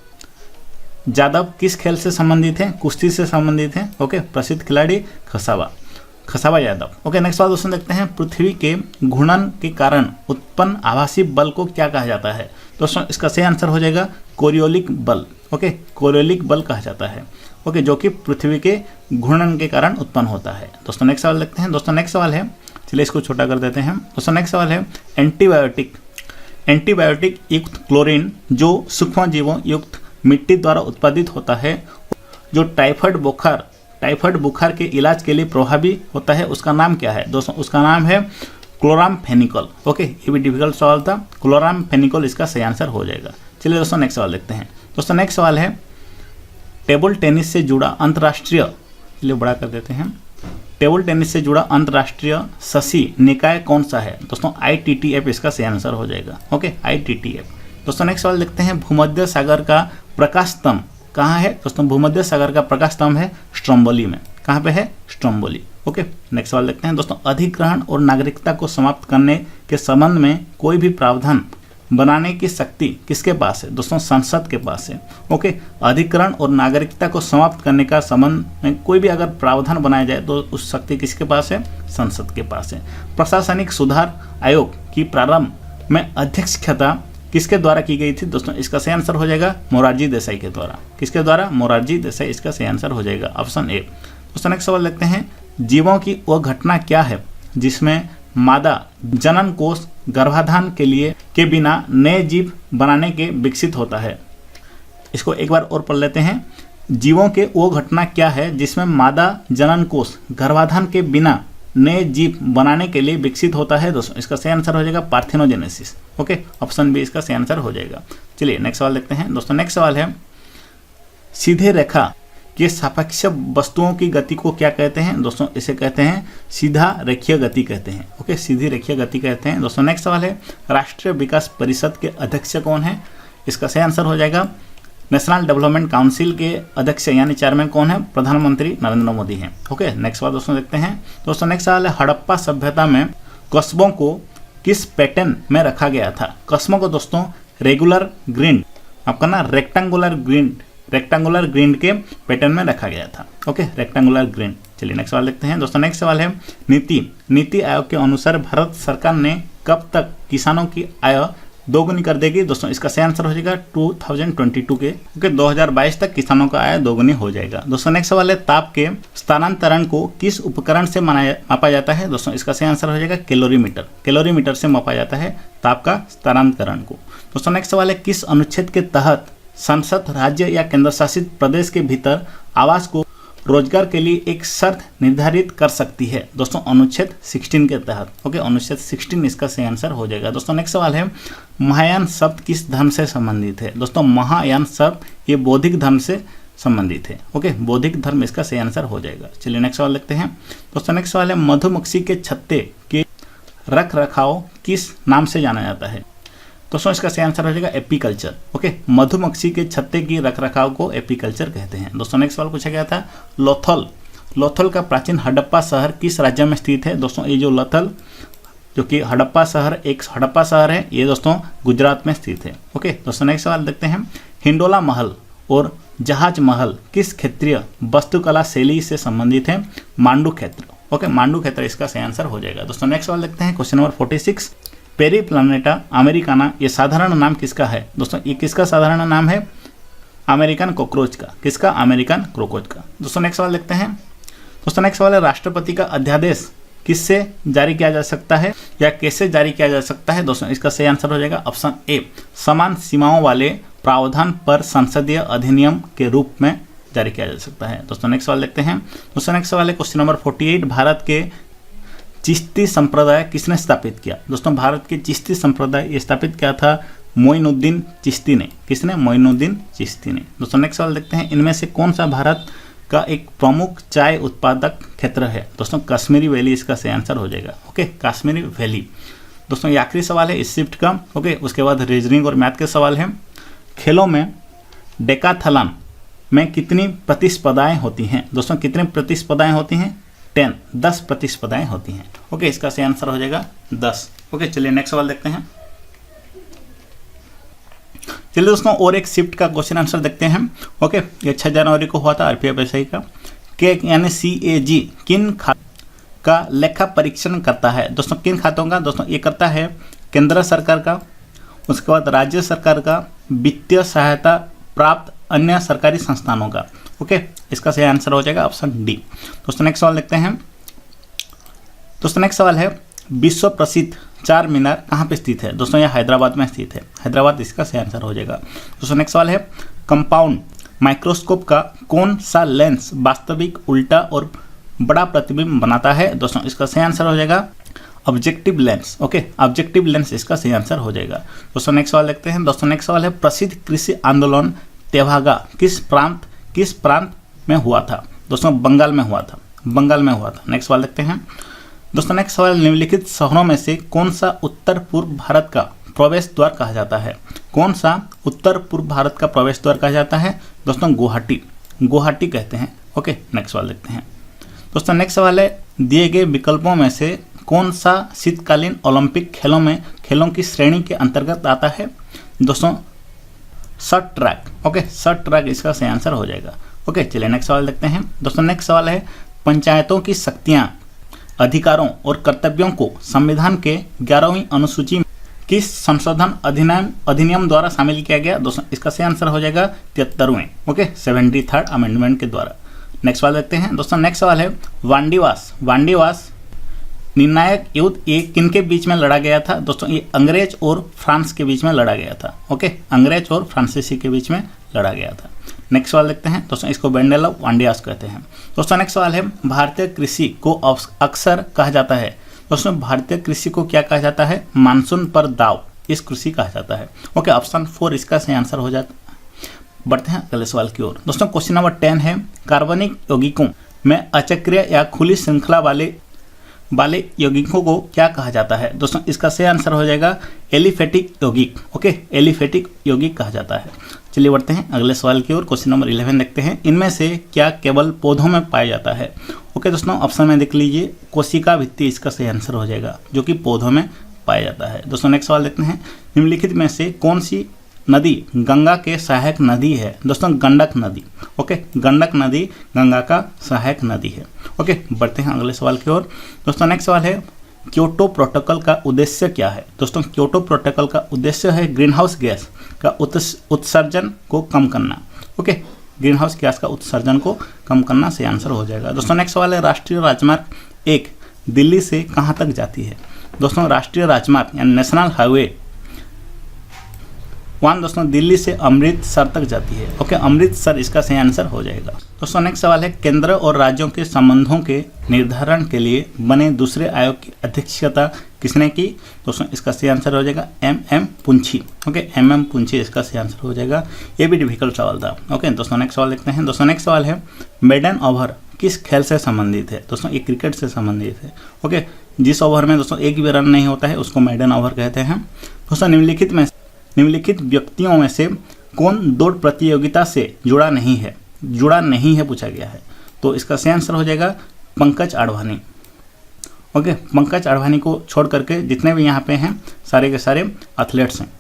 यादव किस खेल से संबंधित हैं? कुश्ती से संबंधित हैं। ओके, प्रसिद्ध खिलाड़ी खसावा यादव। ओके, नेक्स्ट सवाल दोस्तों देखते हैं, पृथ्वी के घूर्णन के कारण उत्पन्न आभासी बल को क्या कहा जाता है? दोस्तों इसका सही आंसर हो जाएगा कोरियोलिक बल। ओके, कोरियोलिक बल कहा जाता है। ओके, जो कि पृथ्वी के घूर्णन के कारण उत्पन्न होता है। दोस्तों नेक्स्ट सवाल देखते हैं। दोस्तों नेक्स्ट सवाल है, चलिए इसको छोटा कर देते हैं। दोस्तों नेक्स्ट सवाल है, एंटीबायोटिक युक्त क्लोरीन जो सूक्ष्म जीवों युक्त मिट्टी द्वारा उत्पादित होता है, जो टाइफाइड बुखार के इलाज के लिए प्रभावी होता है, उसका नाम क्या है? दोस्तों उसका नाम है क्लोरामफेनिकोल। ओके, ये भी डिफिकल्ट सवाल था, क्लोरामफेनिकोल इसका सही आंसर हो जाएगा। चलिए दोस्तों नेक्स्ट सवाल देखते हैं। दोस्तों नेक्स्ट सवाल है, टेबल टेनिस से जुड़ा अंतर्राष्ट्रीय, चलिए बड़ा कर देते हैं, टेबल टेनिस से जुड़ा अंतर्राष्ट्रीय शशी निकाय कौन सा है? दोस्तों ITTF इसका सही आंसर हो जाएगा। Okay, ITTF। दोस्तों नेक्स्ट सवाल देखते हैं, भूमध्य सागर का प्रकाश स्तंभ कहाँ है? दोस्तों भूमध्य सागर का प्रकाश स्तंभ है स्ट्रोम्बोली में। कहाँ पे है? स्ट्रोम्बोली। ओके, नेक्स्ट सवाल देखते हैं। दोस्तों अधिग्रहण और नागरिकता को समाप्त करने के संबंध में कोई भी प्रावधान बनाने की शक्ति किसके पास है? दोस्तों संसद के पास है। ओके, अधिग्रहण और नागरिकता को समाप्त करने का संबंध में कोई भी अगर प्रावधान बनाया जाए तो उस शक्ति किसके पास है? संसद के पास है। प्रशासनिक सुधार आयोग की प्रारंभ में अध्यक्षता किसके द्वारा की गई थी? दोस्तों इसका सही आंसर हो जाएगा मोरारजी देसाई के द्वारा। किसके द्वारा? मोरारजी देसाई इसका सही आंसर हो जाएगा, ऑप्शन ए। दोस्तों नेक्स्ट सवाल देखते हैं, जीवों की वह घटना क्या है जिसमें मादा जनन कोष गर्भाधान के बिना नए जीव बनाने के विकसित होता है? इसको एक बार और पढ़ लेते हैं। जीवों के वो घटना क्या है जिसमें मादा जनन कोष गर्भाधान के बिना नए जीव बनाने के लिए विकसित होता है? दोस्तों इसका सही आंसर हो जाएगा पार्थेनोजेनेसिस। ओके, ऑप्शन बी इसका सही आंसर हो जाएगा। चलिए नेक्स्ट सवाल देखते हैं। दोस्तों नेक्स्ट सवाल है, सीधे रेखा के सापेक्ष वस्तुओं की गति को क्या कहते हैं? दोस्तों इसे कहते हैं सीधा रेखीय गति कहते हैं। ओके, सीधी रेखीय गति कहते हैं। दोस्तों नेक्स्ट सवाल है, राष्ट्रीय विकास परिषद के अध्यक्ष कौन है? इसका सही आंसर हो जाएगा नेशनल डेवलपमेंट काउंसिल के अध्यक्ष यानी चेयरमैन कौन है? प्रधानमंत्री नरेंद्र मोदी हैं। ओके, नेक्स्ट सवाल दोस्तों देखते हैं। दोस्तों नेक्स्ट सवाल है, हड़प्पा सभ्यता में कस्बों को किस पैटर्न में रखा गया था? कस्बों को दोस्तों रेगुलर ग्रिड, आपका ना रेक्टेंगुलर ग्रिड रेक्टेंगुलर ग्रिड के पैटर्न में रखा गया था। Okay, rectangular grid. चलिए नेक्स्ट सवाल देखते हैं दोस्तों। नेक्स्ट सवाल है नीति आयोग के अनुसार भारत सरकार ने कब तक किसानों की आय दोगुनी कर देगी? दोस्तों इसका सही आंसर हो जाएगा 2022 के, ओके, 2022 तक किसानों का आय दोगुनी हो जाएगा। दोस्तों नेक्स्ट सवाल है ताप के स्थानांतरण को किस उपकरण से मापा जाता है? दोस्तों इसका सही आंसर हो जाएगा कैलोरीमीटर। कैलोरीमीटर से मापा जाता है ताप का स्थानांतरण को। दोस्तों नेक्स्ट सवाल है किस अनुच्छेद के तहत संसद राज्य या केंद्र शासित प्रदेश के भीतर आवास को रोजगार के लिए एक शर्त निर्धारित कर सकती है? दोस्तों अनुच्छेद 16 के तहत। ओके, अनुच्छेद 16 इसका सही आंसर हो जाएगा। दोस्तों नेक्स्ट सवाल है महायान शब्द किस धर्म से संबंधित है? दोस्तों महायान शब्द ये बौद्धिक धर्म से संबंधित है। ओके, बौद्धिक धर्म इसका सही आंसर हो जाएगा। चलिए नेक्स्ट सवाल देखते हैं दोस्तों। नेक्स्ट सवाल है मधुमक्खी के छत्ते के रख रखाव किस नाम से जाना जाता है? दोस्तों इसका सही आंसर हो जाएगा एपीकल्चर। ओके, मधुमक्खी के छत्ते की रखरखाव को एपीकल्चर कहते हैं। दोस्तों नेक्स्ट सवाल पूछा गया था लोथल। लोथल का प्राचीन हड़प्पा शहर किस राज्य में स्थित है? दोस्तों ये जो लोथल जो कि हड़प्पा शहर है ये दोस्तों गुजरात में स्थित है। ओके, दोस्तों नेक्स्ट सवाल देखते हैं हिंडोला महल और जहाज महल किस क्षेत्रीय वास्तुकला शैली से संबंधित है? मांडू क्षेत्र। ओके, मांडू क्षेत्र इसका सही आंसर हो जाएगा। दोस्तों नेक्स्ट सवाल देखते हैं क्वेश्चन नंबर 46 पेरीप्लानेटा अमेरिकाना ये साधारण नाम किसका है? दोस्तों ये किसका साधारण नाम है? अमेरिकन कॉकरोच का। किसका? अमेरिकन कॉकरोच का। दोस्तों नेक्स्ट सवाल देखते हैं दोस्तों। नेक्स्ट सवाल है राष्ट्रपति का अध्यादेश किससे जारी किया जा सकता है या कैसे जारी किया जा सकता है? दोस्तों इसका सही आंसर हो जाएगा ऑप्शन ए समान सीमाओं वाले प्रावधान पर संसदीय अधिनियम के रूप में जारी किया जा सकता है। दोस्तों नेक्स्ट सवाल देखते हैं दोस्तों। नेक्स्ट सवाल है क्वेश्चन नंबर 48 भारत के चिश्ती संप्रदाय किसने स्थापित किया? दोस्तों भारत के चिश्ती संप्रदाय ये स्थापित किया था मोइनुद्दीन चिश्ती ने। किसने? मोइनुद्दीन चिश्ती ने। दोस्तों नेक्स्ट सवाल देखते हैं इनमें से कौन सा भारत का एक प्रमुख चाय उत्पादक क्षेत्र है? दोस्तों कश्मीरी वैली इसका सही आंसर हो जाएगा। Okay, Kashmiri valley. दोस्तों ये आखिरी सवाल है इस शिफ्ट का। ओके, उसके बाद रीजनिंग और मैथ के सवाल हैं। खेलों में डेकाथलन में कितनी प्रतिस्पर्धाएं होती हैं? दोस्तों कितनी प्रतिस्पर्धाएं होती हैं? 10 प्रतिस्पर्धाएं होती हैं। ओके, इसका सही आंसर हो जाएगा 10। ओके, चलिए नेक्स्ट सवाल देखते हैं। चलिए दोस्तों और एक शिफ्ट का क्वेश्चन आंसर देखते हैं। ओके, ये 6 जनवरी को हुआ था आरपीएफ एसआई का। के यानी CAG किन खातों का लेखा परीक्षण करता है? दोस्तों किन खातों का? दोस्तों ये करता है केंद्र सरकार का, उसके बाद राज्य सरकार का, वित्तीय सहायता प्राप्त अन्य सरकारी संस्थानों का। ओके, इसका सही आंसर हो जाएगा ऑप्शन डी। दोस्तों नेक्स्ट सवाल देखते हैं। दोस्तों नेक्स्ट सवाल है विश्व प्रसिद्ध चार मीनार कहाँ पे स्थित है? दोस्तों यह हैदराबाद में स्थित है। हैदराबाद इसका सही आंसर हो जाएगा। दोस्तों नेक्स्ट सवाल है कंपाउंड माइक्रोस्कोप का कौन सा लेंस वास्तविक उल्टा और बड़ा प्रतिबिंब बनाता है? दोस्तों इसका सही आंसर हो जाएगा objective lens. Okay, objective lens इसका सही आंसर हो जाएगा। दोस्तों नेक्स्ट सवाल देखते हैं। दोस्तों नेक्स्ट सवाल है प्रसिद्ध कृषि आंदोलन तेभागा किस प्रांत में हुआ था? दोस्तों बंगाल में हुआ था। नेक्स्ट सवाल देखते हैं। दोस्तों नेक्स्ट सवाल निम्नलिखित शहरों में से कौन सा उत्तर पूर्व भारत का प्रवेश द्वार कहा जाता है? कौन सा उत्तर पूर्व भारत का प्रवेश द्वार कहा जाता है? दोस्तों गुवाहाटी कहते हैं। ओके, नेक्स्ट सवाल देखते हैं। दोस्तों नेक्स्ट सवाल है दिए गए विकल्पों में से कौन सा शीतकालीन ओलंपिक खेलों की श्रेणी के अंतर्गत आता है? दोस्तों short track. Okay, short track इसका सही आंसर हो जाएगा। ओके, चलिए नेक्स्ट सवाल देखते हैं। दोस्तों नेक्स्ट सवाल है पंचायतों की शक्तियां, अधिकारों और कर्तव्यों को संविधान के 11वीं अनुसूची किस संशोधन अधिनियम द्वारा शामिल किया गया? दोस्तों इसका सही आंसर हो जाएगा 73वें। ओके, 73rd अमेंडमेंट के द्वारा। नेक्स्ट सवाल देखते हैं। दोस्तों नेक्स्ट सवाल है वांडीवास निर्णायक युद्ध ये किनके बीच में लड़ा गया था? दोस्तों ये अंग्रेज और फ्रांस के बीच में लड़ा गया था। ओके, अंग्रेज और फ्रांसीसी के बीच में लड़ा गया था। नेक्स्ट सवाल देखते हैं। दोस्तों इसको बैटल ऑफ वांडीवास कहते हैं। दोस्तों नेक्स्ट सवाल है भारतीय कृषि को अक्सर कहा जाता है। दोस्तों भारतीय कृषि को क्या कहा जाता है? मानसून पर दाव इस कृषि कहा जाता है। ओके, ऑप्शन 4 इसका सही आंसर हो जाता है। बढ़ते हैं अगले सवाल की ओर। दोस्तों क्वेश्चन नंबर 10 है कार्बनिक यौगिकों में अचक्रिय या खुली श्रृंखला वाले यौगिकों को क्या कहा जाता है? दोस्तों इसका सही आंसर हो जाएगा एलिफेटिक यौगिक। ओके, एलिफेटिक यौगिक कहा जाता है। चलिए बढ़ते हैं अगले सवाल की ओर। क्वेश्चन नंबर 11 देखते हैं। इनमें से क्या केवल पौधों में पाया जाता है? ओके दोस्तों, ऑप्शन में देख लीजिए कोशिका भित्ति इसका सही आंसर हो जाएगा, जो कि पौधों में पाया जाता है। दोस्तों नेक्स्ट सवाल देखते हैं। निम्नलिखित में से कौन सी नदी गंगा के सहायक नदी है दोस्तों, गंडक नदी। ओके, गंडक नदी गंगा का सहायक नदी है। ओके, बढ़ते हैं अगले सवाल की ओर। दोस्तों नेक्स्ट सवाल है, क्योटो प्रोटोकॉल का उद्देश्य क्या है? दोस्तों क्योटो प्रोटोकॉल का उद्देश्य है ग्रीन हाउस गैस का उत्सर्जन को कम करना। ओके, ग्रीन हाउस गैस का उत्सर्जन को कम करना से आंसर हो जाएगा। दोस्तों नेक्स्ट सवाल है, राष्ट्रीय राजमार्ग 1 दिल्ली से कहाँ तक जाती है? दोस्तों राष्ट्रीय राजमार्ग यानी नेशनल हाईवे 1 दोस्तों दिल्ली से अमृतसर तक जाती है। ओके, अमृतसर इसका सही आंसर हो जाएगा। दोस्तों नेक्स्ट सवाल है, केंद्र और राज्यों के संबंधों के निर्धारण के लिए बने दूसरे आयोग की अध्यक्षता किसने की? दोस्तों इसका सही आंसर हो जाएगा MM Punchhi. Okay, MM Punchhi इसका सही आंसर हो जाएगा। ये भी डिफिकल्ट सवाल था। ओके, दोस्तों नेक्स्ट सवाल देखते हैं। दोस्तों नेक्स्ट सवाल है, मेडन ओवर किस खेल से संबंधित है? दोस्तों ये क्रिकेट से संबंधित है। ओके, जिस ओवर में दोस्तों एक भी रन नहीं होता है उसको मेडन ओवर कहते हैं। दोस्तों निम्नलिखित व्यक्तियों में से कौन दौड़ प्रतियोगिता से जुड़ा नहीं है पूछा गया है। तो इसका सही आंसर हो जाएगा पंकज आडवाणी। ओके, पंकज आडवाणी को छोड़ करके जितने भी यहाँ पे हैं सारे के सारे एथलीट्स हैं।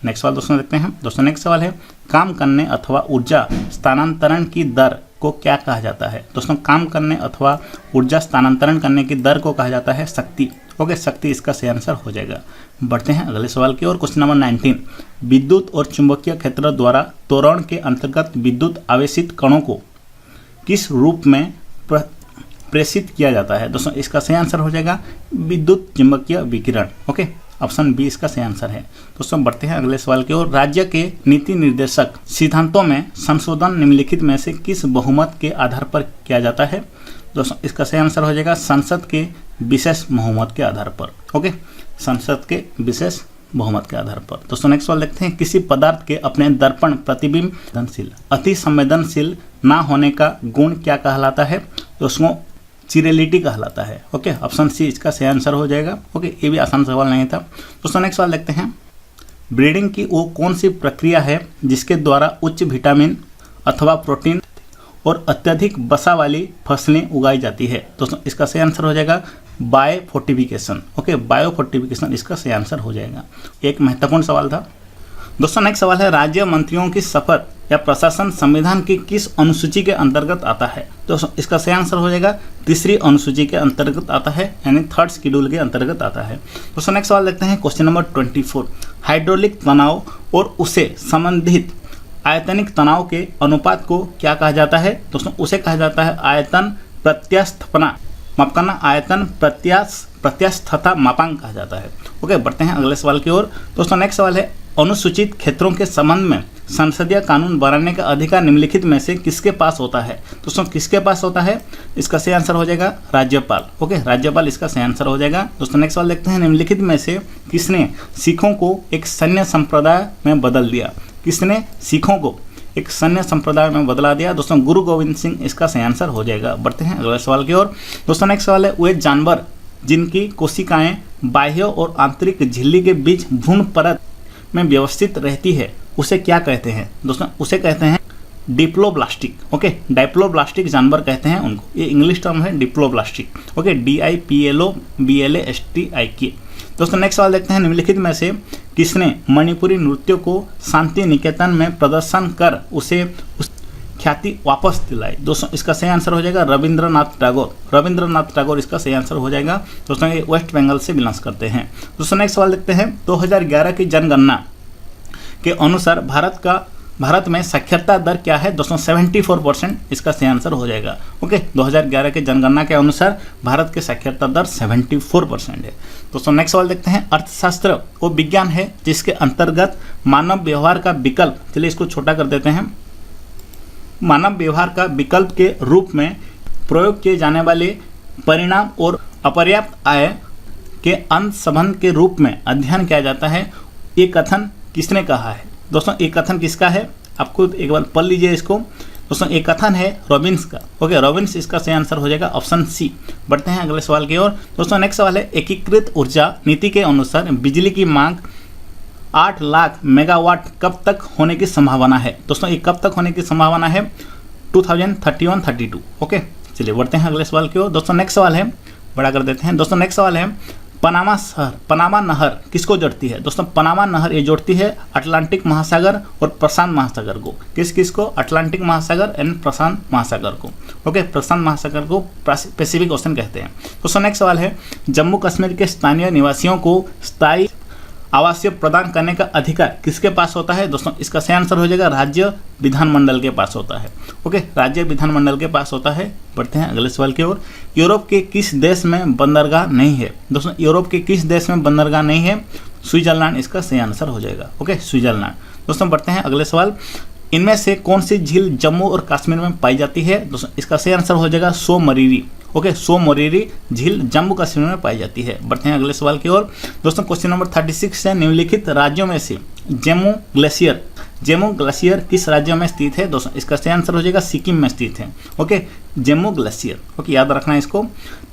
नेक्स्ट सवाल दोस्तों देखते हैं। दोस्तों नेक्स्ट सवाल है, काम करने अथवा ऊर्जा स्थानांतरण की दर को क्या कहा जाता है? दोस्तों काम करने अथवा ऊर्जा स्थानांतरण करने की दर को कहा जाता है शक्ति। ओके, शक्ति इसका सही आंसर हो जाएगा। बढ़ते हैं अगले सवाल की ओर। क्वेश्चन नंबर 19, विद्युत और चुंबकीय क्षेत्र द्वारा त्वरण के अंतर्गत विद्युत आवेशित कणों को किस रूप में प्रेषित किया जाता है? दोस्तों इसका सही आंसर हो जाएगा विद्युत चुंबकीय विकिरण। ओके, ऑप्शन बी इसका सही आंसर है। दोस्तों बढ़ते हैं अगले सवाल की ओर। राज्य के नीति निर्देशक सिद्धांतों में संशोधन निम्नलिखित में से किस बहुमत के आधार पर किया जाता है? दोस्तों इसका सही आंसर हो जाएगा संसद के विशेष बहुमत के आधार पर। ओके, संसद के विशेष बहुमत के आधार पर। दोस्तों नेक्स्ट सवाल देखते हैं, किसी पदार्थ के अपने दर्पण प्रतिबिंब अति संवेदनशील ना होने का गुण क्या कहलाता है? दोस्तों चिरेलिटी कहलाता है। ओके, ऑप्शन सी इसका सही आंसर हो जाएगा। ओके, ये भी आसान सवाल नहीं था। दोस्तों नेक्स्ट सवाल देखते हैं, ब्रीडिंग की वो कौन सी प्रक्रिया है जिसके द्वारा उच्च विटामिन अथवा प्रोटीन और अत्यधिक वसा वाली फसलें उगाई जाती है? दोस्तों इसका सही आंसर हो जाएगा बायोफोर्टिफिकेशन। ओके, बायोफोर्टिफिकेशन इसका सही आंसर हो जाएगा। एक महत्वपूर्ण सवाल था। दोस्तों नेक्स्ट सवाल है, राज्य मंत्रियों की शपथ या प्रशासन संविधान की किस अनुसूची के अंतर्गत आता है? दोस्तों इसका सही आंसर हो जाएगा तीसरी अनुसूची के अंतर्गत आता है, यानी 3rd शेड्यूल के अंतर्गत आता है। दोस्तों नेक्स्ट सवाल देखते हैं। क्वेश्चन नंबर 24, हाइड्रोलिक तनाव और उसे संबंधित आयतनिक तनाव के अनुपात को क्या कहा जाता है? दोस्तों उसे कहा जाता है आयतन प्रत्यास्थपना, माफ करना, आयतन प्रत्यास्थता मापांक कहा जाता है। ओके, बढ़ते हैं अगले सवाल की ओर। दोस्तों नेक्स्ट सवाल है, अनुसूचित क्षेत्रों के संबंध में संसदीय कानून बनाने का अधिकार निम्नलिखित में से किसके पास होता है? दोस्तों किसके पास होता है? इसका सही आंसर हो जाएगा राज्यपाल। ओके, राज्यपाल इसका सही आंसर हो जाएगा। दोस्तों नेक्स्ट सवाल देखते हैं, निम्नलिखित में से किसने सिखों को एक सैन्य संप्रदाय में बदल दिया? किसने सिखों को एक सैन्य संप्रदाय में बदला दिया? दोस्तों गुरु गोविंद सिंह इसका सही आंसर हो जाएगा। बढ़ते हैं अगले सवाल की ओर। दोस्तों नेक्स्ट सवाल है, वे जानवर जिनकी कोशिकाएं बाह्य और आंतरिक झिल्ली के बीच भ्रूण परत में व्यवस्थित रहती है उसे क्या कहते हैं? दोस्तों उसे कहते हैं डिप्लोब्लास्टिक। ओके, डाइप्लोब्लास्टिक जानवर कहते हैं उनको। ये इंग्लिश टर्म है डिप्लोब्लास्टिक। Okay, DIPLOBLASTIK। दोस्तों नेक्स्ट सवाल देखते हैं, निम्नलिखित में से किसने मणिपुरी नृत्य को शांति निकेतन में प्रदर्शन कर उसे उस ख्याति वापस दिलाई? दोस्तों इसका सही आंसर हो जाएगा रविंद्रनाथ टैगोर। रविंद्रनाथ टैगोर इसका सही आंसर हो जाएगा। दोस्तों ये वेस्ट बंगाल से बिलोंग करते हैं। दोस्तों नेक्स्ट सवाल देखते हैं, 2011 की जनगणना के अनुसार भारत में साक्षरता दर क्या है? दोस्तों 74% इसका सही आंसर हो जाएगा। ओके, 2011 के जनगणना के अनुसार भारत की साक्षरता दर 74% है। दोस्तों नेक्स्ट सवाल देखते हैं, अर्थशास्त्र वो विज्ञान है जिसके अंतर्गत मानव व्यवहार का विकल्प, चलिए इसको छोटा कर देते हैं, मानव व्यवहार का विकल्प के रूप में प्रयोग किए जाने वाले परिणाम और अपर्याप्त आय के अंत संबंध के रूप में अध्ययन किया जाता है। ये कथन किसने कहा है? दोस्तों ये कथन किसका है? आपको एक बार पढ़ लीजिए इसको। दोस्तों ये कथन है रॉबिन्स का। ओके, रॉबिन्स इसका सही आंसर हो जाएगा, ऑप्शन सी। बढ़ते हैं अगले सवाल की ओर। दोस्तों नेक्स्ट सवाल है, एकीकृत ऊर्जा नीति के अनुसार बिजली की मांग 8 लाख मेगावाट कब तक होने की संभावना है? दोस्तों ये कब तक होने की संभावना है? 2031-32। ओके, चलिए बढ़ते हैं अगले सवाल की ओर। दोस्तों नेक्स्ट सवाल है, बड़ा कर देते हैं। दोस्तों नेक्स्ट सवाल है, पनामा नहर किसको जोड़ती है? दोस्तों पनामा नहर ये जोड़ती है अटलांटिक महासागर और प्रशांत महासागर को। किसको? अटलांटिक महासागर एंड प्रशांत महासागर को। ओके, प्रशांत महासागर को पैसिफिक ओशन कहते हैं। दोस्तों नेक्स्ट सवाल है, जम्मू कश्मीर के स्थानीय निवासियों को स्थायी आवासीय प्रदान करने का अधिकार किसके पास होता है? दोस्तों इसका सही आंसर हो जाएगा राज्य विधानमंडल के पास होता है। ओके, राज्य विधानमंडल के पास होता है। बढ़ते हैं अगले सवाल की ओर। यूरोप के किस देश में बंदरगाह नहीं है? दोस्तों यूरोप के किस देश में बंदरगाह नहीं है? स्विट्जरलैंड इसका सही आंसर हो जाएगा। Okay, Switzerland. दोस्तों बढ़ते हैं अगले सवाल। इनमें से कौन सी झील जम्मू और कश्मीर में पाई जाती है? दोस्तों इसका सही आंसर हो जाएगा सोमरीरी। ओके, सोमरीरी झील जम्मू कश्मीर में पाई जाती है। बढ़ते हैं अगले सवाल की ओर। दोस्तों क्वेश्चन नंबर 36 है, निम्नलिखित राज्यों में से जेमू ग्लेशियर किस राज्य में स्थित है? दोस्तों इसका सही आंसर हो जाएगा सिक्किम में स्थित है। Okay, Zemu glacier. ओके, याद रखना है इसको।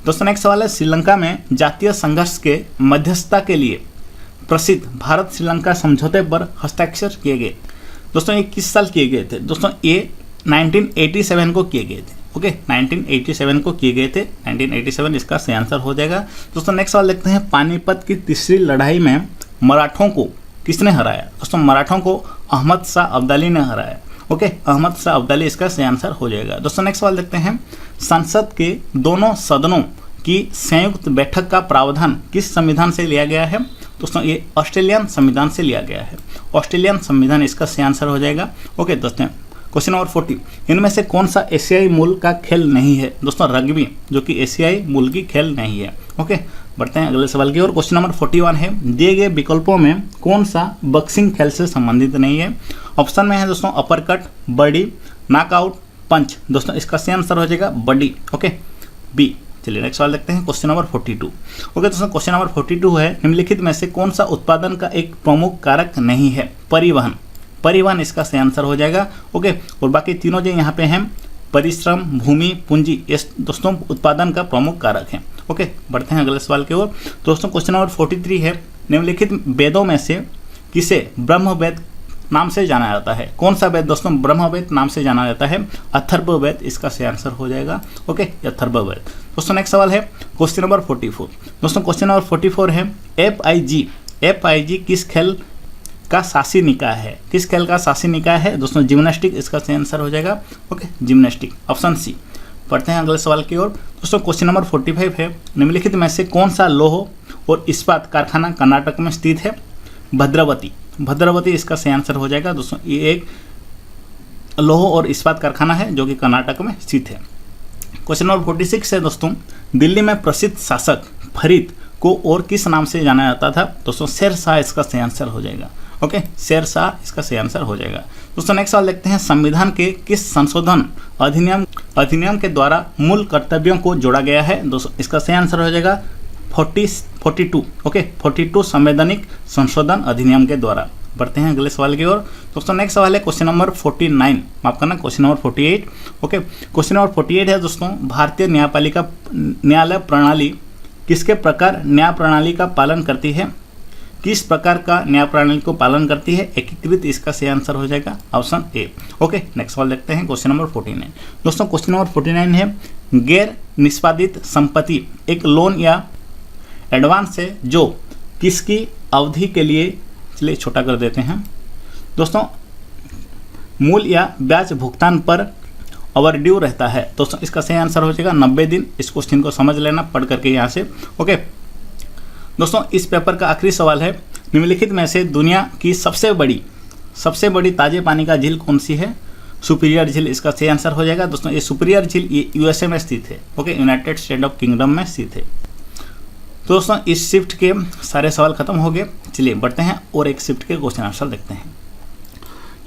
दोस्तों नेक्स्ट सवाल है, श्रीलंका में जातीय संघर्ष के मध्यस्थता के लिए प्रसिद्ध भारत श्रीलंका समझौते पर हस्ताक्षर किए गए। दोस्तों ये किस साल किए गए थे? दोस्तों ये 1987 को किए गए थे। ओके, 1987 को किए गए थे। 1987 इसका सही आंसर हो जाएगा। दोस्तों नेक्स्ट सवाल देखते हैं, पानीपत की तीसरी लड़ाई में मराठों को किसने हराया? दोस्तों मराठों को अहमद शाह अब्दाली ने हराया। ओके, अहमद शाह अब्दाली इसका सही आंसर हो जाएगा। दोस्तों नेक्स्ट सवाल देखते हैं, संसद के दोनों सदनों की संयुक्त बैठक का प्रावधान किस संविधान से लिया गया है? दोस्तों ये ऑस्ट्रेलियन संविधान से लिया गया है। ऑस्ट्रेलियन संविधान इसका सही आंसर हो जाएगा। ओके दोस्तों, क्वेश्चन नंबर 40, इनमें से कौन सा एशियाई मूल का खेल नहीं है? दोस्तों रग्बी, जो कि एशियाई मूल की खेल नहीं है। ओके, बढ़ते हैं अगले सवाल की ओर। क्वेश्चन नंबर 41 है, दिए गए विकल्पों में कौन सा बॉक्सिंग खेल से संबंधित नहीं है? ऑप्शन में है दोस्तों अपरकट, बडी, नॉकआउट, पंच। दोस्तों इसका सही आंसर हो जाएगा बडी। Okay, B. चलिए नेक्स्ट सवाल देखते हैं, क्वेश्चन नंबर 42। ओके दोस्तों, क्वेश्चन नंबर 42 है, निम्नलिखित में से कौन सा उत्पादन का एक प्रमुख कारक नहीं है? परिवहन इसका सही आंसर हो जाएगा। ओके, और बाकी तीनों जो यहाँ पे हैं, परिश्रम, भूमि, पूंजी, ये दोस्तों उत्पादन का प्रमुख कारक है। ओके, बढ़ते हैं अगले सवाल की ओर। दोस्तों क्वेश्चन नंबर 43 है, निम्नलिखित वेदों में से किसे ब्रह्मवेद नाम से जाना जाता है? कौन सा वेद दोस्तों ब्रह्मवेद नाम से जाना जाता है? अथर्ववेद इसका सही आंसर हो जाएगा। ओके, अथर्ववेद। दोस्तों नेक्स्ट सवाल है, क्वेश्चन नंबर 44। दोस्तों क्वेश्चन नंबर 44 है, FIG किस खेल का शासी निकाय है? किस खेल का शासी निकाय है? दोस्तों जिम्नास्टिक इसका सही आंसर हो जाएगा। Okay, gymnastic, option C. पढ़ते हैं अगले सवाल की ओर। दोस्तों क्वेश्चन नंबर 45 है, निम्नलिखित में से कौन सा लौह और इस्पात कारखाना कर्नाटक में स्थित है? भद्रावती इसका सही आंसर हो जाएगा। दोस्तों ये एक लौह और इस्पात कारखाना है जो कि कर्नाटक में स्थित है। क्वेश्चन नंबर 46 है दोस्तों, दिल्ली में प्रसिद्ध शासक फरीद को और किस नाम से जाना जाता था? दोस्तों शेरशाह इसका सही आंसर हो जाएगा। ओके, शेरशाह इसका सही आंसर हो जाएगा। दोस्तों नेक्स्ट सवाल देखते हैं, संविधान के किस संशोधन अधिनियम के द्वारा मूल कर्तव्यों को जोड़ा गया है? दोस्तों इसका सही आंसर हो जाएगा 42। ओके, 42 संवैधानिक संशोधन अधिनियम के द्वारा। बढ़ते हैं अगले सवाल की ओर। दोस्तों नेक्स्ट सवाल है क्वेश्चन नंबर 49, माफ करना question number 48। Okay, question number 48 है दोस्तों, भारतीय न्यायालय प्रणाली किसके प्रकार न्याय प्रणाली का पालन करती है? किस प्रकार का न्याय प्रणाली को पालन करती है? एकीकृत इसका सही आंसर हो जाएगा, ऑप्शन ए। ओके, नेक्स्ट सवाल देखते हैं क्वेश्चन नंबर 49। दोस्तों क्वेश्चन नंबर 49 है, गैर निष्पादित संपत्ति एक लोन या एडवांस है जो किसकी अवधि के लिए, चलिए छोटा कर देते हैं दोस्तों, मूल या ब्याज भुगतान पर ओवरड्यू रहता है। दोस्तों इसका सही आंसर हो जाएगा 90 दिन। इस क्वेश्चन को समझ लेना पढ़ करके यहाँ से। ओके दोस्तों, इस पेपर का आखिरी सवाल है, निम्नलिखित में से दुनिया की सबसे बड़ी ताजे पानी का झील कौन सी है? सुपीरियर झील इसका सही आंसर हो जाएगा। दोस्तों ये सुपीरियर झील ये USA में स्थित है। Okay, United state of kingdom में स्थित है। तो दोस्तों इस शिफ्ट के सारे सवाल खत्म हो गए। चलिए बढ़ते हैं और एक शिफ्ट के क्वेश्चन आंसर देखते हैं।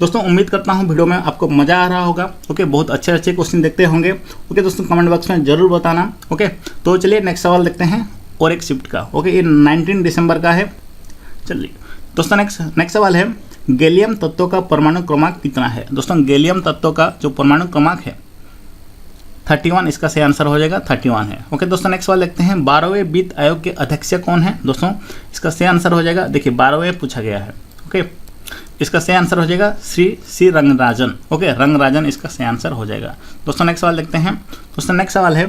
दोस्तों उम्मीद करता हूं वीडियो में आपको मज़ा आ रहा होगा। ओके, बहुत अच्छे क्वेश्चन देखते होंगे। ओके दोस्तों, कमेंट बॉक्स में जरूर बताना। ओके, तो चलिए नेक्स्ट सवाल देखते हैं और एक शिफ्ट का। ओके, ये 19 दिसंबर का है। चलिए दोस्तों नेक्स्ट सवाल है, गैलियम तत्वों का परमाणु क्रमांक कितना है? दोस्तों गैलियम तत्वों का जो परमाणु क्रमांक है 31, इसका सही आंसर हो जाएगा 31 है। ओके दोस्तों, नेक्स्ट सवाल देखते हैं, 12वें वित्त आयोग के अध्यक्ष कौन है? दोस्तों इसका सही आंसर हो जाएगा, देखिए 12वें पूछा गया है। ओके, इसका सही आंसर हो जाएगा श्री रंगराजन। ओके, रंगराजन इसका सही आंसर हो जाएगा। दोस्तों नेक्स्ट सवाल देखते हैं। दोस्तों नेक्स्ट सवाल है,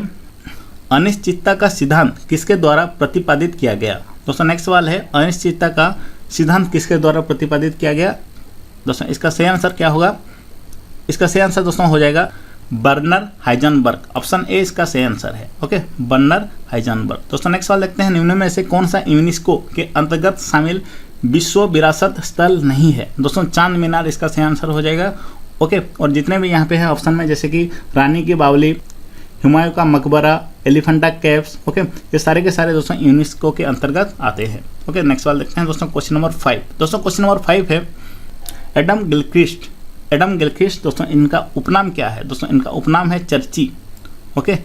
अनिश्चितता का सिद्धांत किसके द्वारा प्रतिपादित किया गया? दोस्तों नेक्स्ट सवाल है, अनिश्चितता का सिद्धांत किसके द्वारा प्रतिपादित किया गया? दोस्तों इसका सही आंसर क्या होगा? इसका सही आंसर दोस्तों हो जाएगा बर्नर हाइजेनबर्ग। ऑप्शन ए इसका सही आंसर है। Okay, burner Heisenberg. दोस्तों नेक्स्ट सवाल देखते हैं, निम्न में से कौन सा यूनेस्को के अंतर्गत शामिल विश्व विरासत स्थल नहीं है? दोस्तों चांद मीनार इसका सही आंसर हो जाएगा। ओके, और जितने भी यहाँ पे है ऑप्शन में, जैसे कि रानी की बावली, हुमायूं का मकबरा, एलिफेंटा केव्स, ओके, ये सारे के सारे दोस्तों यूनेस्को के अंतर्गत आते हैं। ओके, नेक्स्ट सवाल देखते हैं दोस्तों, क्वेश्चन नंबर 5। दोस्तों क्वेश्चन नंबर 5 है, एडम गिलक्रिस्ट। एडम गिलक्रिस्ट दोस्तों इनका उपनाम क्या है? दोस्तों इनका उपनाम है चर्ची। ओके,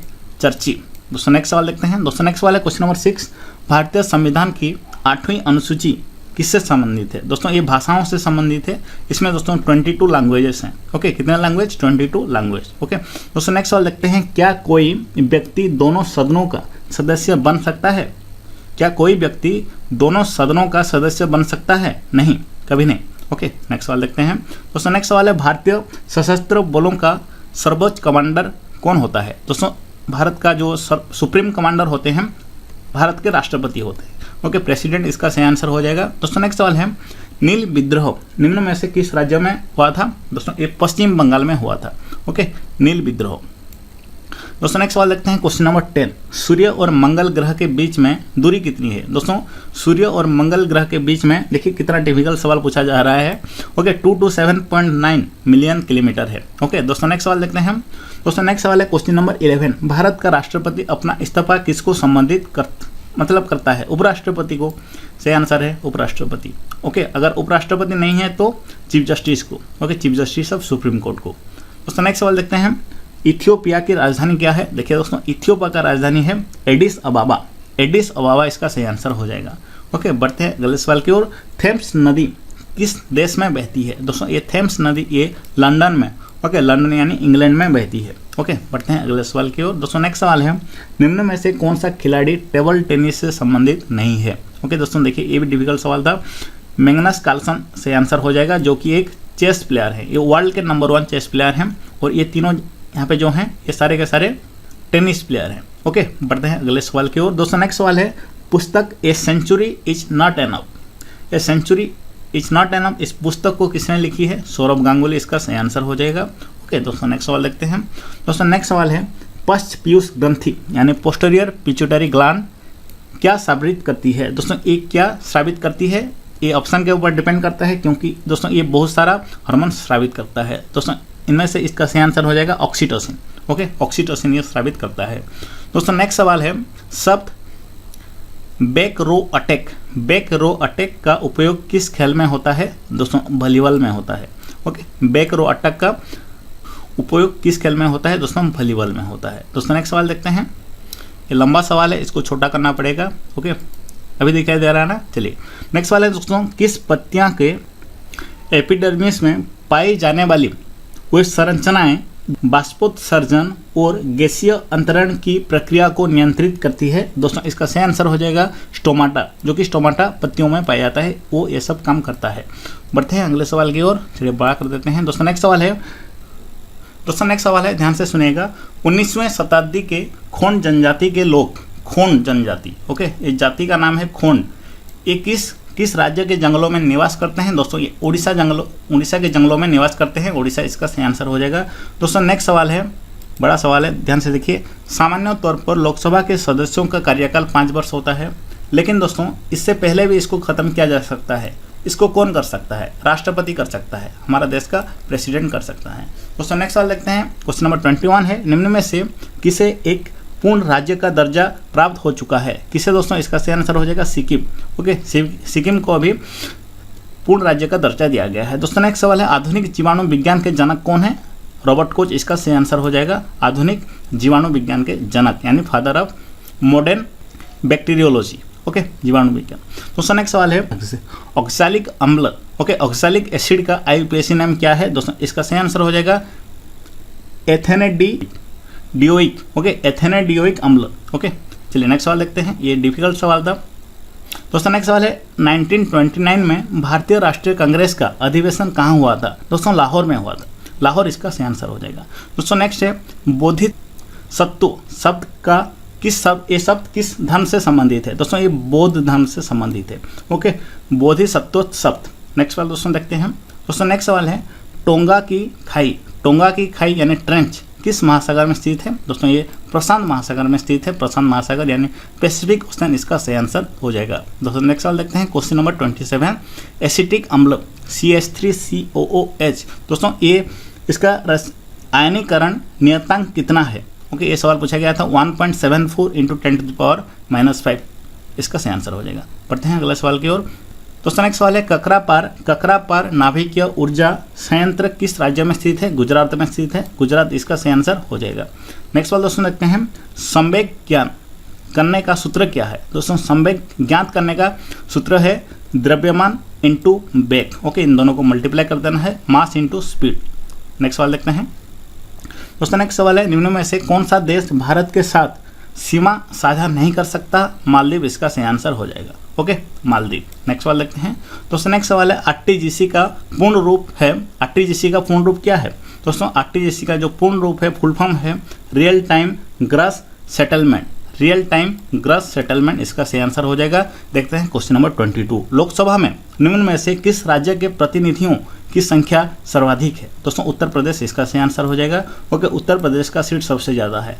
चर्ची। दोस्तों नेक्स्ट सवाल देखते हैं। दोस्तों नेक्स्ट सवाल है क्वेश्चन नंबर 6, भारतीय संविधान की 8वीं अनुसूची किससे संबंधित है? दोस्तों ये भाषाओं से संबंधित है। इसमें दोस्तों 22 लैंग्वेजेस हैं। ओके, कितने लैंग्वेज? 22 लैंग्वेज। ओके, दोस्तों नेक्स्ट सवाल देखते हैं, क्या कोई व्यक्ति दोनों सदनों का सदस्य बन सकता है? क्या कोई व्यक्ति दोनों सदनों का सदस्य बन सकता है? नहीं, कभी नहीं। ओके, नेक्स्ट सवाल देखते हैं। दोस्तों नेक्स्ट सवाल है, भारतीय सशस्त्र बलों का सर्वोच्च कमांडर कौन होता है? दोस्तों भारत का जो सुप्रीम कमांडर होते हैं, भारत के राष्ट्रपति होते हैं। ओके, प्रेसिडेंट इसका सही आंसर हो जाएगा। दोस्तों नेक्स्ट सवाल है, नील विद्रोह निम्न में से किस राज्य में हुआ था? दोस्तों ये पश्चिम बंगाल में हुआ था। ओके, नील विद्रोह। दोस्तों नेक्स्ट सवाल देखते हैं, क्वेश्चन नंबर 10, सूर्य और मंगल ग्रह के बीच में दूरी कितनी है? दोस्तों सूर्य और मंगल ग्रह के बीच में देखिए कितना डिफिकल्ट सवाल पूछा जा रहा है। ओके, 2 to 7.9 मिलियन किलोमीटर है। ओके, दोस्तों नेक्स्ट सवाल देखते हैं हम। दोस्तों नेक्स्ट सवाल है क्वेश्चन नंबर 11, भारत का राष्ट्रपति अपना इस्तीफा किसको संबंधित करता है? उपराष्ट्रपति को। सही आंसर है उपराष्ट्रपति। ओके, अगर उपराष्ट्रपति नहीं है तो चीफ जस्टिस को। Okay, chief justice of supreme court को। दोस्तों नेक्स्ट सवाल देखते हैं, इथियोपिया की राजधानी क्या है? देखिए दोस्तों, इथियोपिया का राजधानी है एडिस अबाबा। एडिस अबाबा इसका सही आंसर हो जाएगा। ओके, बढ़ते हैं अगले सवाल की ओर। थेम्स नदी किस देश में बहती है? दोस्तों ये थेम्स नदी ये लंदन में, ओके, लंदन यानी इंग्लैंड में बहती है। ओके, बढ़ते हैं अगले सवाल की ओर। दोस्तों नेक्स्ट सवाल है, निम्न में से कौन सा खिलाड़ी टेबल टेनिस से संबंधित नहीं है? ओके दोस्तों, देखिए ये भी डिफिकल्ट सवाल था। मैग्नस कार्लसन से आंसर हो जाएगा, जो कि एक चेस प्लेयर है। ये वर्ल्ड के नंबर 1 चेस प्लेयर हैं, और ये तीनों यहाँ पे जो हैं ये सारे के सारे टेनिस प्लेयर हैं। ओके, बढ़ते हैं अगले सवाल की ओर। दोस्तों नेक्स्ट सवाल है, पुस्तक a century is not enough. A century is not enough, इस पुस्तक को किसने लिखी है? सौरभ गांगुली इसका सही आंसर हो जाएगा। ओके दोस्तों, नेक्स्ट सवाल देखते हैं। दोस्तों नेक्स्ट सवाल है, पश्च पीयूष ग्रंथि यानी पोस्टीरियर पिट्यूटरी ग्लैंड क्या साबित करती है? दोस्तों ये क्या साबित करती है? ये ऑप्शन के ऊपर डिपेंड करता है, क्योंकि दोस्तों ये बहुत सारा हार्मोन स्रावित करता है। दोस्तों इनमें से इसका सही आंसर हो जाएगा ऑक्सीटोसिन। ओके, ऑक्सीटोसिन ये स्रावित करता है। दोस्तों नेक्स्ट सवाल है, शब्द बैक रो अटैक, बैक रो अटैक का उपयोग किस खेल में होता है? दोस्तों वॉलीबॉल में होता है। ओके, बैक रो अटैक का उपयोग किस खेल में होता है? दोस्तों वॉलीबॉल में होता है। दोस्तों नेक्स्ट सवाल देखते हैं, ये लंबा सवाल है, इसको छोटा करना पड़ेगा। ओके, अभी दिखाई दे रहा है ना? चलिए नेक्स्ट सवाल है दोस्तों, किस पत्तियां के एपिडर्मिस में पाई जाने वाली वे संरचनाएं बाष्पोत्सर्जन और गैसीय अंतरण की प्रक्रिया को नियंत्रित करती है? दोस्तों इसका सही आंसर हो जाएगा स्टोमाटा, जो कि स्टोमाटा पत्तियों में पाया जाता है, वो ये सब काम करता है। बढ़ते हैं अगले सवाल की ओर, चलिए बड़ा कर देते हैं। दोस्तों नेक्स्ट सवाल है, ध्यान से सुनिएगा। 19वीं शताब्दी के खोंड जनजाति के लोग, खोंड जनजाति, ओके, इस जाति का नाम है खोंड, ये किस राज्य के जंगलों में निवास करते हैं? दोस्तों ये उड़ीसा के जंगलों में निवास करते हैं। उड़ीसा इसका सही आंसर हो जाएगा। दोस्तों नेक्स्ट सवाल है, बड़ा सवाल है, ध्यान से देखिए। सामान्य तौर पर लोकसभा के सदस्यों का कार्यकाल 5 वर्ष होता है, लेकिन दोस्तों इससे पहले भी इसको खत्म किया जा सकता है। इसको कौन कर सकता है? राष्ट्रपति कर सकता है, हमारा देश का प्रेसिडेंट कर सकता है। दोस्तों नेक्स्ट सवाल देखते हैं, क्वेश्चन नंबर 21 है, निम्न में से किसे एक पूर्ण राज्य का दर्जा प्राप्त हो चुका है? किसे? दोस्तों इसका सही आंसर हो जाएगा सिक्किम। ओके, सिक्किम को अभी पूर्ण राज्य का दर्जा दिया गया है। दोस्तों नेक्स्ट सवाल है, आधुनिक जीवाणु विज्ञान के जनक कौन है? रॉबर्ट कोच इसका सही आंसर हो जाएगा। आधुनिक जीवाणु विज्ञान के जनक यानी father of modern bacteriology. Okay, जीवाणु विज्ञान। दोस्तों नेक्स्ट सवाल है, ऑक्सैलिक अम्ल, ओके, ऑक्सैलिक एसिड का आईयूपीएसी नाम क्या है? दोस्तों इसका सही आंसर हो जाएगा एथेनेडियोइक, ओके, एथेनेडियोइक अम्ल। ओके, चलिए नेक्स्ट सवाल देखते हैं, ये डिफिकल्ट सवाल था। दोस्तों नेक्स्ट सवाल है, 1929 में भारतीय राष्ट्रीय कांग्रेस का अधिवेशन कहाँ हुआ था? दोस्तों लाहौर में हुआ था। लाहौर इसका सही आंसर हो जाएगा। दोस्तों नेक्स्ट है, बोधिसत्व शब्द का ये शब्द किस धर्म से संबंधित है? दोस्तों ये बौद्ध धर्म से संबंधित है। ओके, बोधिसत्व शब्द। नेक्स्ट सवाल दोस्तों देखते हैं। दोस्तों नेक्स्ट सवाल है टोंगा की खाई यानी ट्रेंच किस महासागर में स्थित है? दोस्तों ये प्रशांत महासागर में स्थित है। प्रशांत महासागर यानी पैसिफिक ओशन इसका सही आंसर हो जाएगा। दोस्तों नेक्स्ट सवाल देखते हैं। क्वेश्चन नंबर 27, एसिटिक अम्ल CH3COOH। दोस्तों ये इसका आयनीकरण नियतांक कितना है? ओके, ये सवाल पूछा गया था 1.74 × 10⁻⁵ इसका सही आंसर हो जाएगा। पढ़ते हैं अगले सवाल की ओर। दोस्तों नेक्स्ट सवाल है ककरापार नाभिकीय ऊर्जा संयंत्र किस राज्य में स्थित है? गुजरात में स्थित है। गुजरात इसका सही आंसर हो जाएगा। नेक्स्ट सवाल दोस्तों देखते हैं संवेग ज्ञान करने का सूत्र क्या है? दोस्तों संवेग ज्ञात करने का सूत्र है द्रव्यमान इंटू वेग। ओके, इन दोनों को मल्टीप्लाई कर देना है, मास इंटू स्पीड। नेक्स्ट सवाल देखते हैं। दोस्तों नेक्स्ट सवाल है निम्न में से कौन सा देश भारत के साथ सीमा साझा नहीं कर सकता? मालदीव इसका सही आंसर हो जाएगा। ओके, मालदीव। नेक्स्ट सवाल देखते हैं। दोस्तों नेक्स्ट सवाल है आरटीजीसी का पूर्ण रूप है। आरटीजीसी का पूर्ण रूप क्या है? दोस्तों आरटीजीसी का जो पूर्ण रूप है, फुल फॉर्म है real time gross settlement. Real time gross settlement इसका सही आंसर हो जाएगा। देखते हैं क्वेश्चन नंबर 22, लोकसभा में निम्न में से किस राज्य के प्रतिनिधियों की संख्या सर्वाधिक है? दोस्तों उत्तर प्रदेश इसका सही आंसर हो जाएगा। ओके, उत्तर प्रदेश का सीट सबसे ज़्यादा है,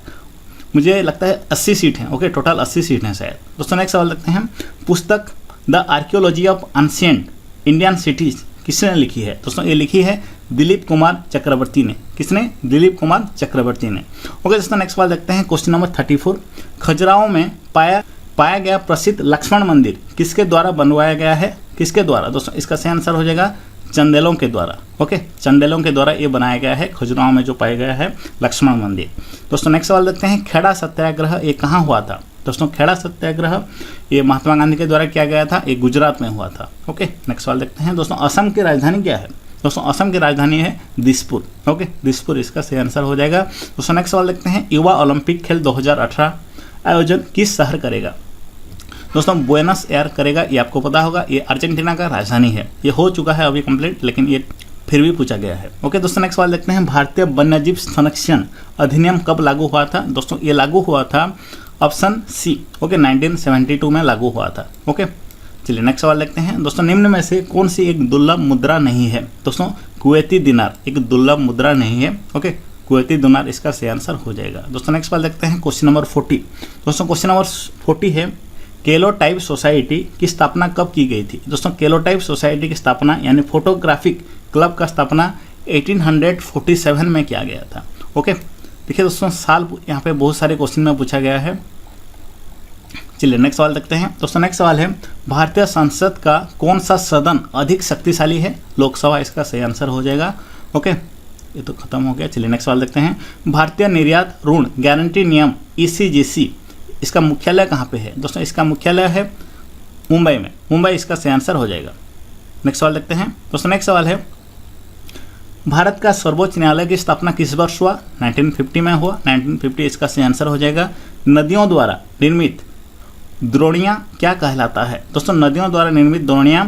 मुझे लगता है 80 सीट हैं। ओके, टोटल 80 सीट हैं शायद। दोस्तों नेक्स्ट सवाल देखते हैं। पुस्तक the archaeology of ancient Indian cities किसने लिखी है? दोस्तों ये लिखी है दिलीप कुमार चक्रवर्ती ने। किसने? दिलीप कुमार चक्रवर्ती ने। ओके दोस्तों नेक्स्ट सवाल देखते हैं। क्वेश्चन नंबर 34, खजुराहो में पाया गया प्रसिद्ध लक्ष्मण मंदिर किसके द्वारा बनवाया गया है? किसके द्वारा? दोस्तों इसका सही आंसर हो जाएगा चंदेलों के द्वारा। ओके, चंदेलों के द्वारा ये बनाया गया है खजुराहो में जो पाया गया है लक्ष्मण मंदिर। दोस्तों नेक्स्ट सवाल देखते हैं। खेड़ा सत्याग्रह ये कहाँ हुआ था? दोस्तों खेड़ा सत्याग्रह ये महात्मा गांधी के द्वारा किया गया था, ये गुजरात में हुआ था। ओके, नेक्स्ट सवाल देखते हैं। दोस्तों असम की राजधानी क्या है? दोस्तों असम की राजधानी है दिसपुर। ओके, दिसपुर इसका सही आंसर हो जाएगा। दोस्तों नेक्स्ट सवाल देखते हैं। युवा ओलंपिक खेल 2018 आयोजन किस शहर करेगा? दोस्तों बुएनस एयर करेगा, ये आपको पता होगा, ये अर्जेंटीना का राजधानी है। ये हो चुका है अभी कंप्लीट, लेकिन ये फिर भी पूछा गया है। ओके दोस्तों नेक्स्ट सवाल देखते हैं। भारतीय वन्यजीव संरक्षण अधिनियम कब लागू हुआ था? दोस्तों ये लागू हुआ था ऑप्शन सी। ओके, 1972 में लागू हुआ था। ओके, चलिए नेक्स्ट सवाल देखते हैं। दोस्तों निम्न में से कौन सी एक दुर्लभ मुद्रा नहीं है? दोस्तों कुवैती दिनार एक दुर्लभ मुद्रा नहीं है। ओके, कुवैती दिनार इसका सही आंसर हो जाएगा। दोस्तों नेक्स्ट सवाल देखते हैं। Question number 40। दोस्तों क्वेश्चन नंबर 40 है केलोटाइप सोसाइटी की स्थापना कब की गई थी? दोस्तों केलोटाइप सोसाइटी की स्थापना यानी फोटोग्राफिक क्लब का स्थापना 1847 में किया गया था। ओके, देखिए दोस्तों साल यहाँ पे बहुत सारे क्वेश्चन में पूछा गया है। चलिए नेक्स्ट सवाल देखते हैं। दोस्तों नेक्स्ट सवाल है भारतीय संसद का कौन सा सदन अधिक शक्तिशाली है? लोकसभा इसका सही आंसर हो जाएगा। ओके, ये तो खत्म हो गया। चलिए नेक्स्ट सवाल देखते हैं। भारतीय निर्यात ऋण गारंटी नियम ECGC इसका मुख्यालय कहाँ पे है? दोस्तों इसका मुख्यालय है मुंबई में। मुंबई इसका सही आंसर हो जाएगा। नेक्स्ट सवाल देखते हैं। दोस्तों नेक्स्ट सवाल है भारत का सर्वोच्च न्यायालय की स्थापना किस वर्ष हुआ? 1950 में हुआ। 1950 इसका सही आंसर हो जाएगा। नदियों द्वारा निर्मित द्रोणियाँ क्या कहलाता है? दोस्तों नदियों द्वारा निर्मित द्रोणियाँ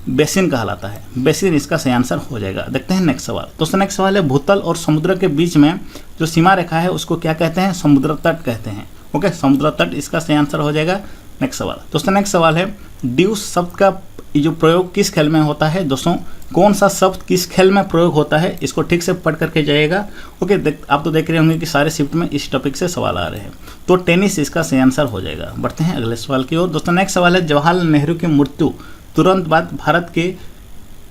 बेसिन कहलाता है। बेसिन इसका सही आंसर हो जाएगा। देखते हैं नेक्स्ट सवाल। दोस्तों नेक्स्ट सवाल है भूतल और समुद्र के बीच में जो सीमा रेखा है उसको क्या कहते हैं? समुद्र तट कहते हैं। ओके, समुद्र तट इसका सही आंसर हो जाएगा। नेक्स्ट सवाल। दोस्तों नेक्स्ट सवाल है ड्यूस शब्द का जो प्रयोग किस खेल में होता है? दोस्तों कौन सा शब्द किस खेल में प्रयोग होता है इसको ठीक से पढ़ करके जाइएगा। ओके, आप तो देख रहे होंगे कि सारे शिफ्ट में इस टॉपिक से सवाल आ रहे हैं, तो टेनिस इसका सही आंसर हो जाएगा। बढ़ते हैं अगले सवाल की ओर। दोस्तों नेक्स्ट सवाल है जवाहरलाल नेहरू की मृत्यु तुरंत बाद भारत के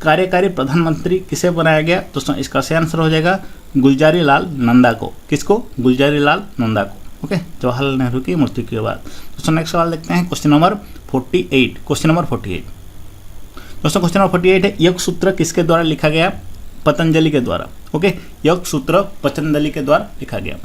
कार्यकारी प्रधानमंत्री किसे बनाया गया? दोस्तों इसका सही आंसर हो जाएगा गुलजारी लाल नंदा को। किसको? गुलजारी लाल नंदा को। ओके, जवाहरलाल नेहरू की मृत्यु के बाद। दोस्तों नेक्स्ट सवाल देखते हैं। Question number 48। Question number 48। दोस्तों क्वेश्चन नंबर 48 है योग सूत्र किसके द्वारा लिखा गया? पतंजलि के द्वारा। ओके, योग सूत्र पतंजलि के द्वारा लिखा गया।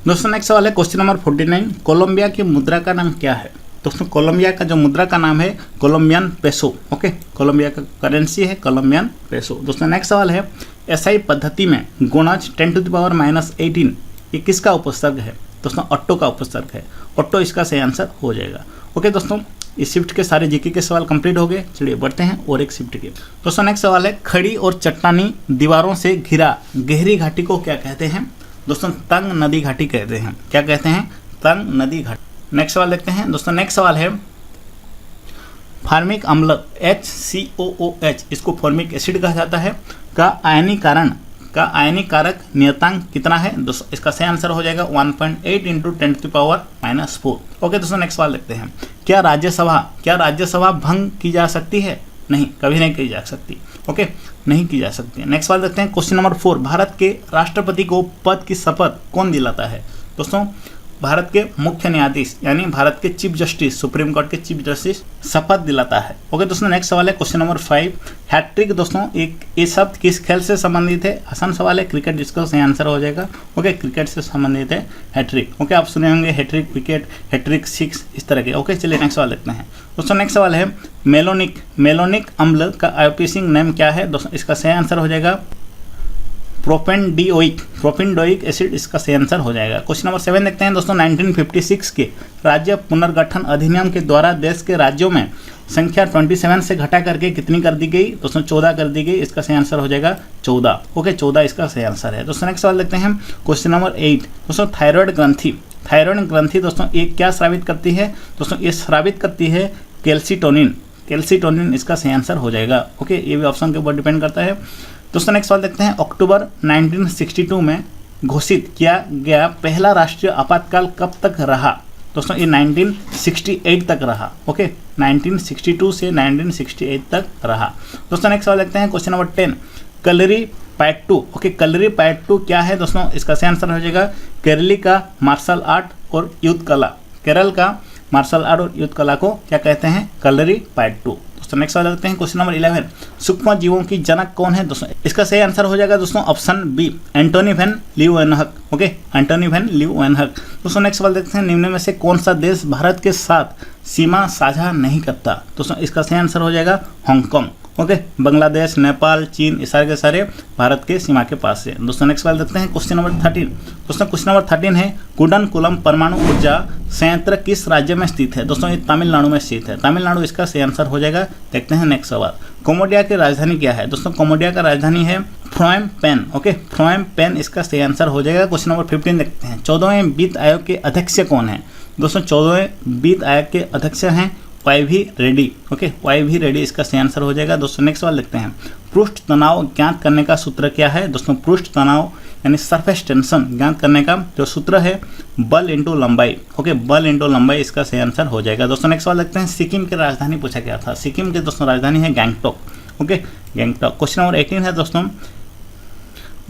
दोस्तों नेक्स्ट सवाल है क्वेश्चन नंबर 49। कोलंबिया की मुद्रा का नाम क्या है? दोस्तों कोलंबिया का जो मुद्रा का नाम है कोलंबियन पेसो। ओके, कोलंबिया का करेंसी है कोलंबियन पेसो। दोस्तों नेक्स्ट सवाल है SI पद्धति में गुणज 10⁻18 ये किसका उपसर्ग है? दोस्तों ऑट्टो का उपसर्ग है। ऑट्टो इसका सही आंसर हो जाएगा। ओके दोस्तों, इस शिफ्ट के सारे जीके के सवाल कंप्लीट हो गए। चलिए बढ़ते हैं और एक शिफ्ट के। दोस्तों नेक्स्ट सवाल है खड़ी और चट्टानी दीवारों से घिरा गहरी घाटी को क्या कहते हैं? दोस्तों तंग नदी घाटी कहते हैं। क्या कहते हैं? तंग नदी घाट। नेक्स्ट सवाल देखते हैं दोस्तों। नेक्स्ट सवाल है फार्मिक अम्ल HCOOH, इसको फॉर्मिक एसिड कहा जाता है, का आयनीकारक नियतांक कितना है दोस्तों? इसका सही आंसर हो जाएगा 1.8 × 10⁻⁴। ओके दोस्तों, नेक्स्ट सवाल देखते हैं। क्या राज्यसभा भंग की जा सकती है? नहीं, कभी नहीं की जा सकती। ओके, नहीं की जा सकती। नेक्स्ट सवाल देखते हैं। क्वेश्चन नंबर 4, भारत के राष्ट्रपति को पद की शपथ कौन दिलाता है? दोस्तों, भारत के मुख्य न्यायाधीश यानी भारत के चीफ जस्टिस, सुप्रीम कोर्ट के चीफ जस्टिस शपथ दिलाता है। ओके दोस्तों, नेक्स्ट सवाल है क्वेश्चन नंबर 5, हैट्रिक दोस्तों ये शब्द किस खेल से संबंधित है? आसान सवाल है, क्रिकेट, जिसका सही आंसर हो जाएगा। ओके, क्रिकेट से संबंधित है हैट्रिक। ओके, आप सुने होंगे हैट्रिक विकेट, हैट्रिक 6, इस तरह के। ओके, चलिए नेक्स्ट सवाल देखते हैं दोस्तों। नेक्स्ट सवाल है मेलोनिक अम्ल का आईयूपीएसी नेम क्या है दोस्तों? इसका सही आंसर हो जाएगा प्रोपेनडोइक एसिड, इसका सही आंसर हो जाएगा। क्वेश्चन नंबर 7 देखते हैं दोस्तों। 1956 के राज्य पुनर्गठन अधिनियम के द्वारा देश के राज्यों में संख्या 27 से घटा करके कितनी कर दी गई दोस्तों? 14 कर दी गई। इसका सही आंसर हो जाएगा 14। ओके, 14 इसका सही आंसर है दोस्तों। नेक्स्ट सवाल देखते हैं क्वेश्चन नंबर 8 दोस्तों। थायराइड ग्रंथि दोस्तों ये क्या स्रावित करती है दोस्तों? ये स्रावित करती है कैल्सिटोनिन, इसका सही आंसर हो जाएगा। ओके, ये भी ऑप्शन के ऊपर डिपेंड करता है दोस्तों। नेक्स्ट सवाल देखते हैं। अक्टूबर 1962 में घोषित किया गया पहला राष्ट्रीय आपातकाल कब तक रहा दोस्तों? ये 1968 तक रहा। ओके, 1962 से 1968 तक रहा दोस्तों। नेक्स्ट सवाल देखते हैं question number 10, Kalaripayattu. Okay, Kalaripayattu क्या है दोस्तों? इसका सही आंसर हो जाएगा केरल का मार्शल आर्ट और युद्ध कला। केरल का मार्शल आर्ट और युद्ध कला को क्या कहते हैं? कलरीपयट्टू। तो नेक्स्ट सवाल देखते हैं क्वेश्चन नंबर 11, सूक्ष्म जीवों की जनक कौन है दोस्तों? इसका सही आंसर हो जाएगा दोस्तों option B, Antonie van Leeuwenhoek. Okay, Antonie van Leeuwenhoek. दोस्तों नेक्स्ट सवाल देखते हैं। निम्न में से कौन सा देश भारत के साथ सीमा साझा नहीं करता दोस्तों? इसका सही आंसर हो जाएगा हांगकांग। ओके, बांग्लादेश, नेपाल, चीन, ये सारे के सारे भारत के सीमा के पास है दोस्तों। नेक्स्ट सवाल देखते हैं क्वेश्चन नंबर 13 दोस्तों। क्वेश्चन नंबर 13 है कुडनकुलम परमाणु ऊर्जा संयंत्र किस राज्य में स्थित है दोस्तों? ये तमिलनाडु में स्थित है। तमिलनाडु इसका सही आंसर हो जाएगा। देखते हैं नेक्स्ट सवाल। कम्बोडिया की राजधानी क्या है दोस्तों? कम्बोडिया का राजधानी है Phnom pen. Okay, Phnom pen इसका सही आंसर हो जाएगा। क्वेश्चन नंबर 15 देखते हैं। 14वें वित्त आयोग के अध्यक्ष कौन है दोस्तों? 14वें वित्त आयोग के अध्यक्ष हैं YV Reddy. Okay, YV Reddy इसका सही आंसर हो जाएगा दोस्तों। नेक्स्ट सवाल देखते हैं। पृष्ठ तनाव ज्ञात करने का सूत्र क्या है दोस्तों? पृष्ठ तनाव यानी सरफेस टेंशन ज्ञात करने का जो सूत्र है बल इंटू लंबाई। ओके, बल इंटू लंबाई इसका सही आंसर हो जाएगा दोस्तों। नेक्स्ट सवाल देखते हैं। सिक्किम की राजधानी पूछा गया था। सिक्किम की दोस्तों राजधानी है Gangtok. Okay, Gangtok. Question number 18 है दोस्तों।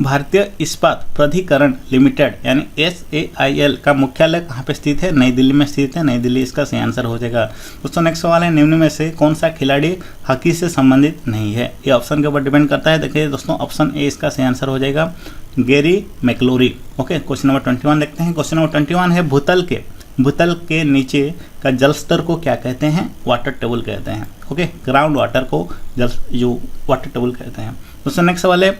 भारतीय इस्पात प्राधिकरण लिमिटेड यानी SAIL का मुख्यालय कहाँ पे स्थित है? नई दिल्ली में स्थित है। नई दिल्ली इसका सही आंसर हो जाएगा दोस्तों। नेक्स्ट सवाल है। निम्न में से कौन सा खिलाड़ी हॉकी से संबंधित नहीं है? ये ऑप्शन के ऊपर डिपेंड करता है। देखिए दोस्तों, ऑप्शन ए इसका सही आंसर हो जाएगा Gary McIlroy. Okay, question number 21 देखते हैं। क्वेश्चन नंबर 21 है भूतल के नीचे का जल स्तर को क्या कहते हैं? वाटर टेबल कहते हैं। ओके, ग्राउंड वाटर को जो वाटर टेबल कहते हैं दोस्तों। नेक्स्ट सवाल है।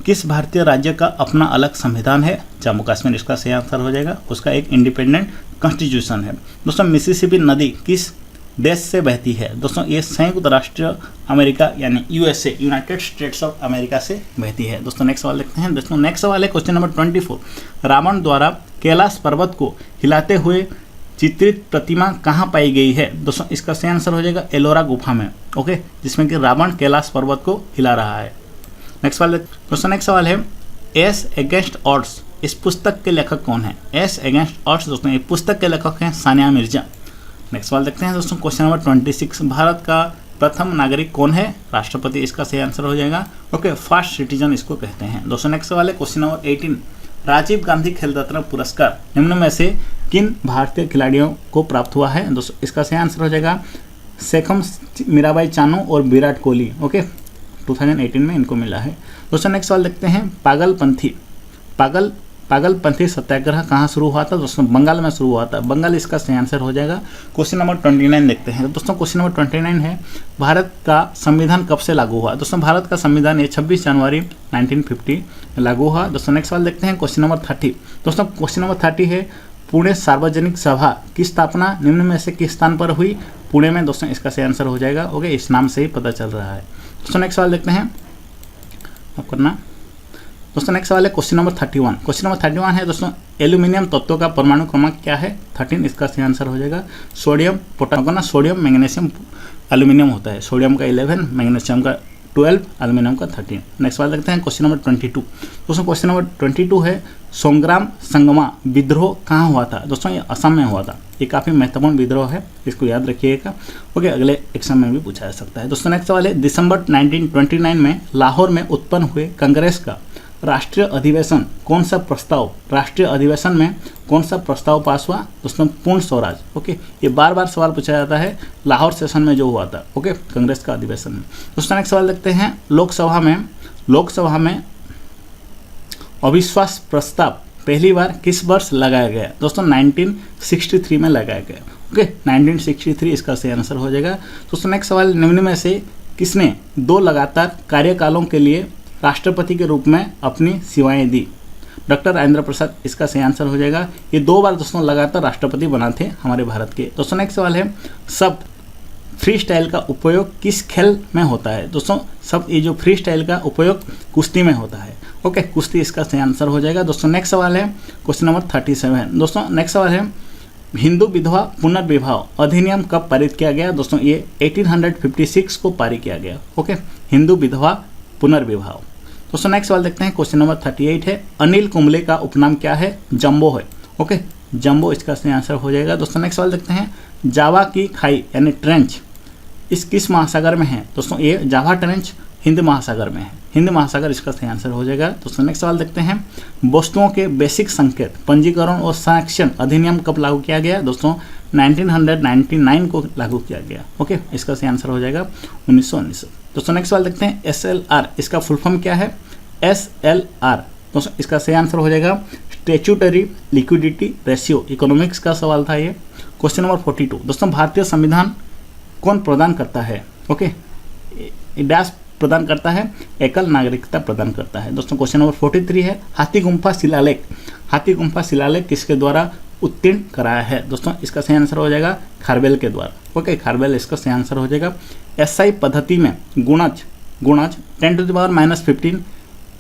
किस भारतीय राज्य का अपना अलग संविधान है? जम्मू कश्मीर इसका सही आंसर हो जाएगा। उसका एक इंडिपेंडेंट कॉन्स्टिट्यूशन है दोस्तों। मिसिसिपी नदी किस देश से बहती है दोस्तों? ये संयुक्त राष्ट्र अमेरिका यानी USA, United states of America से बहती है दोस्तों। नेक्स्ट सवाल देखते हैं दोस्तों। नेक्स्ट सवाल है क्वेश्चन नंबर 24, रावण द्वारा कैलाश पर्वत को हिलाते हुए चित्रित प्रतिमा कहाँ पाई गई है दोस्तों? इसका सही आंसर हो जाएगा एलोरा गुफा में। ओके, जिसमें कि रावण कैलाश पर्वत को हिला रहा है। नेक्स्ट सवाल दोस्तों। नेक्स्ट सवाल है एस अगेंस्ट ऑड्स, इस पुस्तक के लेखक कौन है? एस अगेंस्ट ऑड्स दोस्तों ये पुस्तक के लेखक हैं सानिया मिर्जा। नेक्स्ट सवाल देखते हैं दोस्तों। क्वेश्चन नंबर 26, भारत का प्रथम नागरिक कौन है? राष्ट्रपति इसका सही आंसर हो जाएगा। ओके, फर्स्ट सिटीजन इसको कहते हैं दोस्तों। नेक्स्ट सवाल है क्वेश्चन नंबर 18, राजीव गांधी खेल रत्न पुरस्कार निम्न में से किन भारतीय खिलाड़ियों को प्राप्त हुआ है दोस्तों? इसका सही आंसर हो जाएगा शेखम मीराबाई चानू और विराट कोहली। ओके, 2018 में इनको मिला है दोस्तों। नेक्स्ट सवाल देखते हैं। पागलपंथी सत्याग्रह कहाँ शुरू हुआ था दोस्तों? बंगाल में शुरू हुआ था। बंगाल इसका सही आंसर हो जाएगा। क्वेश्चन नंबर 29 देखते हैं दोस्तों। क्वेश्चन नंबर 29 है भारत का संविधान कब से लागू हुआ दोस्तों? भारत का संविधान ये 26 जनवरी 1950 लागू हुआ दोस्तों। नेक्स्ट सवाल देखते हैं। क्वेश्चन नंबर 30 दोस्तों। क्वेश्चन नंबर 30 है पुणे सार्वजनिक सभा की स्थापना निम्न में से किस स्थान पर हुई? पुणे में दोस्तों इसका सही आंसर हो जाएगा। ओके, इस नाम से ही पता चल रहा है दोस्तों। नेक्स्ट सवाल देखते हैं। आप करना दोस्तों नेक्स्ट सवाल है क्वेश्चन नंबर 31। क्वेश्चन नंबर 31 है दोस्तों, एल्यूमिनियम तत्व का परमाणु क्रमांक क्या है? 13, इसका सही आंसर हो जाएगा। सोडियम पोटासियम ना, सोडियम मैग्नीशियम एल्यूमिनियम होता है। सोडियम का 11, मैग्नीशियम का 12, एल्यूमिनियम का 13। नेक्स्ट सवाल देखते हैं क्वेश्चन नंबर 22। दोस्तों क्वेश्चन नंबर 22 है, सोंग्राम संगमा विद्रोह कहाँ हुआ था? दोस्तों ये असम में हुआ था। ये काफ़ी महत्वपूर्ण विद्रोह है, इसको याद रखिएगा। ओके, अगले एग्जाम में भी पूछा जा सकता है। दोस्तों नेक्स्ट सवाल है, दिसंबर 1929 में लाहौर में उत्पन्न हुए कांग्रेस का राष्ट्रीय अधिवेशन कौन सा प्रस्ताव, राष्ट्रीय अधिवेशन में कौन सा प्रस्ताव पास हुआ? दोस्तों पूर्ण स्वराज। ओके, ये बार बार सवाल पूछा जाता है, लाहौर सेशन में जो हुआ था। ओके, कांग्रेस का अधिवेशन में। दोस्तों नेक्स्ट सवाल देखते हैं, लोकसभा में अविश्वास प्रस्ताव पहली बार किस वर्ष लगाया गया? दोस्तों 1963 में लगाया गया। ओके, 1963 इसका सही आंसर हो जाएगा। दोस्तों नेक्स्ट सवाल, निम्न में से किसने 2 लगातार कार्यकालों के लिए राष्ट्रपति के रूप में अपनी सेवाएं दी? डॉक्टर राजेंद्र प्रसाद, इसका सही आंसर हो जाएगा। ये 2 बार दोस्तों लगातार राष्ट्रपति बना थे हमारे भारत के। दोस्तों नेक्स्ट सवाल है, शब्द फ्री स्टाइल का उपयोग किस खेल में होता है? दोस्तों सब ये जो फ्री स्टाइल का उपयोग कुश्ती में होता है। ओके, कुश्ती इसका सही आंसर हो जाएगा। दोस्तों नेक्स्ट सवाल है क्वेश्चन नंबर 37। दोस्तों नेक्स्ट सवाल है, हिंदू विधवा पुनर्विवाह अधिनियम कब पारित किया गया? दोस्तों ये 1856 को पारित किया गया। ओके, हिंदू विधवा पुनर्विवाह। दोस्तों नेक्स्ट सवाल देखते हैं क्वेश्चन नंबर 38 है, अनिल कुंबले का उपनाम क्या है? जंबो है। ओके, जंबो इसका सही आंसर हो जाएगा। दोस्तों नेक्स्ट सवाल देखते हैं, जावा की खाई यानी ट्रेंच इस किस महासागर में है? दोस्तों ये जावा ट्रेंच हिंद महासागर में है। हिंद महासागर इसका सही आंसर हो जाएगा। दोस्तों नेक्स्ट सवाल देखते हैं, वस्तुओं के बेसिक संकेत पंजीकरण और संरक्षण अधिनियम कब लागू किया गया? दोस्तों 1999 को लागू किया गया। ओके, इसका सही आंसर हो जाएगा 1919। दोस्तों नेक्स्ट सवाल देखते हैं, SLR इसका फुल फॉर्म क्या है? SLR दोस्तों इसका सही आंसर हो जाएगा स्टैट्यूटरी लिक्विडिटी रेशियो। इकोनॉमिक्स का सवाल था ये। Question number 42। दोस्तों भारतीय संविधान कौन प्रदान करता है? ओके, डैश प्रदान करता है, एकल नागरिकता प्रदान करता है। दोस्तों क्वेश्चन नंबर 43 है, हाथी गुम्फा शिलालेख किसके द्वारा उत्तीर्ण कराया है? दोस्तों इसका सही आंसर हो जाएगा खारवेल के द्वारा। ओके, खारवेल इसका सही आंसर हो जाएगा। SI पद्धति में गुणज 10⁻⁻15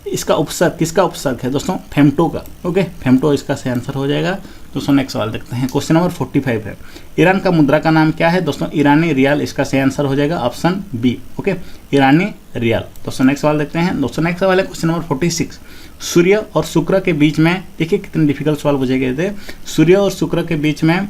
इसका उपसर्ग किसका उपसर्ग है? दोस्तों फेम्टो का। ओके, फेम्टो इसका सही आंसर हो जाएगा। दोस्तों नेक्स्ट सवाल देखते हैं, क्वेश्चन नंबर 45 है, ईरान का मुद्रा का नाम क्या है? दोस्तों ईरानी रियाल इसका सही आंसर हो जाएगा ऑप्शन बी। ओके, ईरानी रियाल। दोस्तों नेक्स्ट सवाल देखते हैं। दोस्तों नेक्स्ट सवाल है क्वेश्चन नंबर 46, सूर्य और शुक्र के बीच में, देखिए कितने डिफिकल्ट सवाल पूछे गए थे, सूर्य और शुक्र के बीच में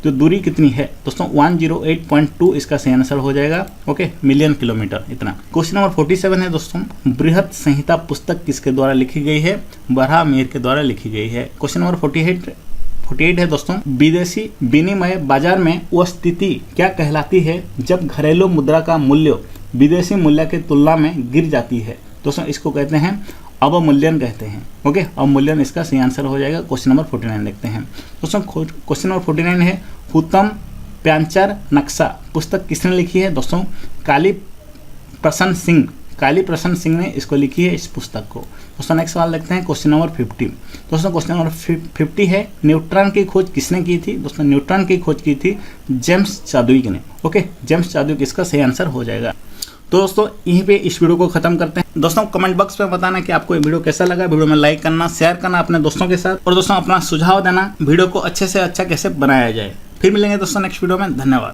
जो दूरी कितनी है? दोस्तों 108.2 इसका सही आंसर हो जाएगा। ओके, मिलियन किलोमीटर इतना। क्वेश्चन नंबर 47 है दोस्तों, बृहत संहिता पुस्तक किसके द्वारा लिखी गई है? बरहामीर के द्वारा लिखी गई है। क्वेश्चन नंबर 48 है दोस्तों, विदेशी विनिमय बाजार में वो स्थिति क्या कहलाती है जब घरेलू मुद्रा का मूल्य विदेशी मूल्य की तुलना में गिर जाती है? दोस्तों इसको कहते हैं अवमूल्यन कहते हैं। ओके, अवमूल्यन इसका सही आंसर हो जाएगा। क्वेश्चन नंबर 49 देखते हैं दोस्तों। क्वेश्चन नंबर 49 है, हुतम प्यांचार नक्शा पुस्तक किसने लिखी है? दोस्तों काली प्रसन्न सिंह ने इसको लिखी है इस पुस्तक को। दोस्तों नेक्स्ट सवाल देखते हैं क्वेश्चन नंबर 50। दोस्तों क्वेश्चन नंबर 50 है, न्यूट्रॉन की खोज किसने की थी? दोस्तों न्यूट्रॉन की खोज की थी जेम्स चादविक ने। ओके, जेम्स चादविक इसका सही आंसर हो जाएगा। तो दोस्तों यहीं पे इस वीडियो को खत्म करते हैं। दोस्तों कमेंट बॉक्स में बताना कि आपको ये वीडियो कैसा लगा। वीडियो में लाइक करना, शेयर करना अपने दोस्तों के साथ, और दोस्तों अपना सुझाव देना वीडियो को अच्छे से अच्छा कैसे बनाया जाए। फिर मिलेंगे दोस्तों नेक्स्ट वीडियो में। धन्यवाद।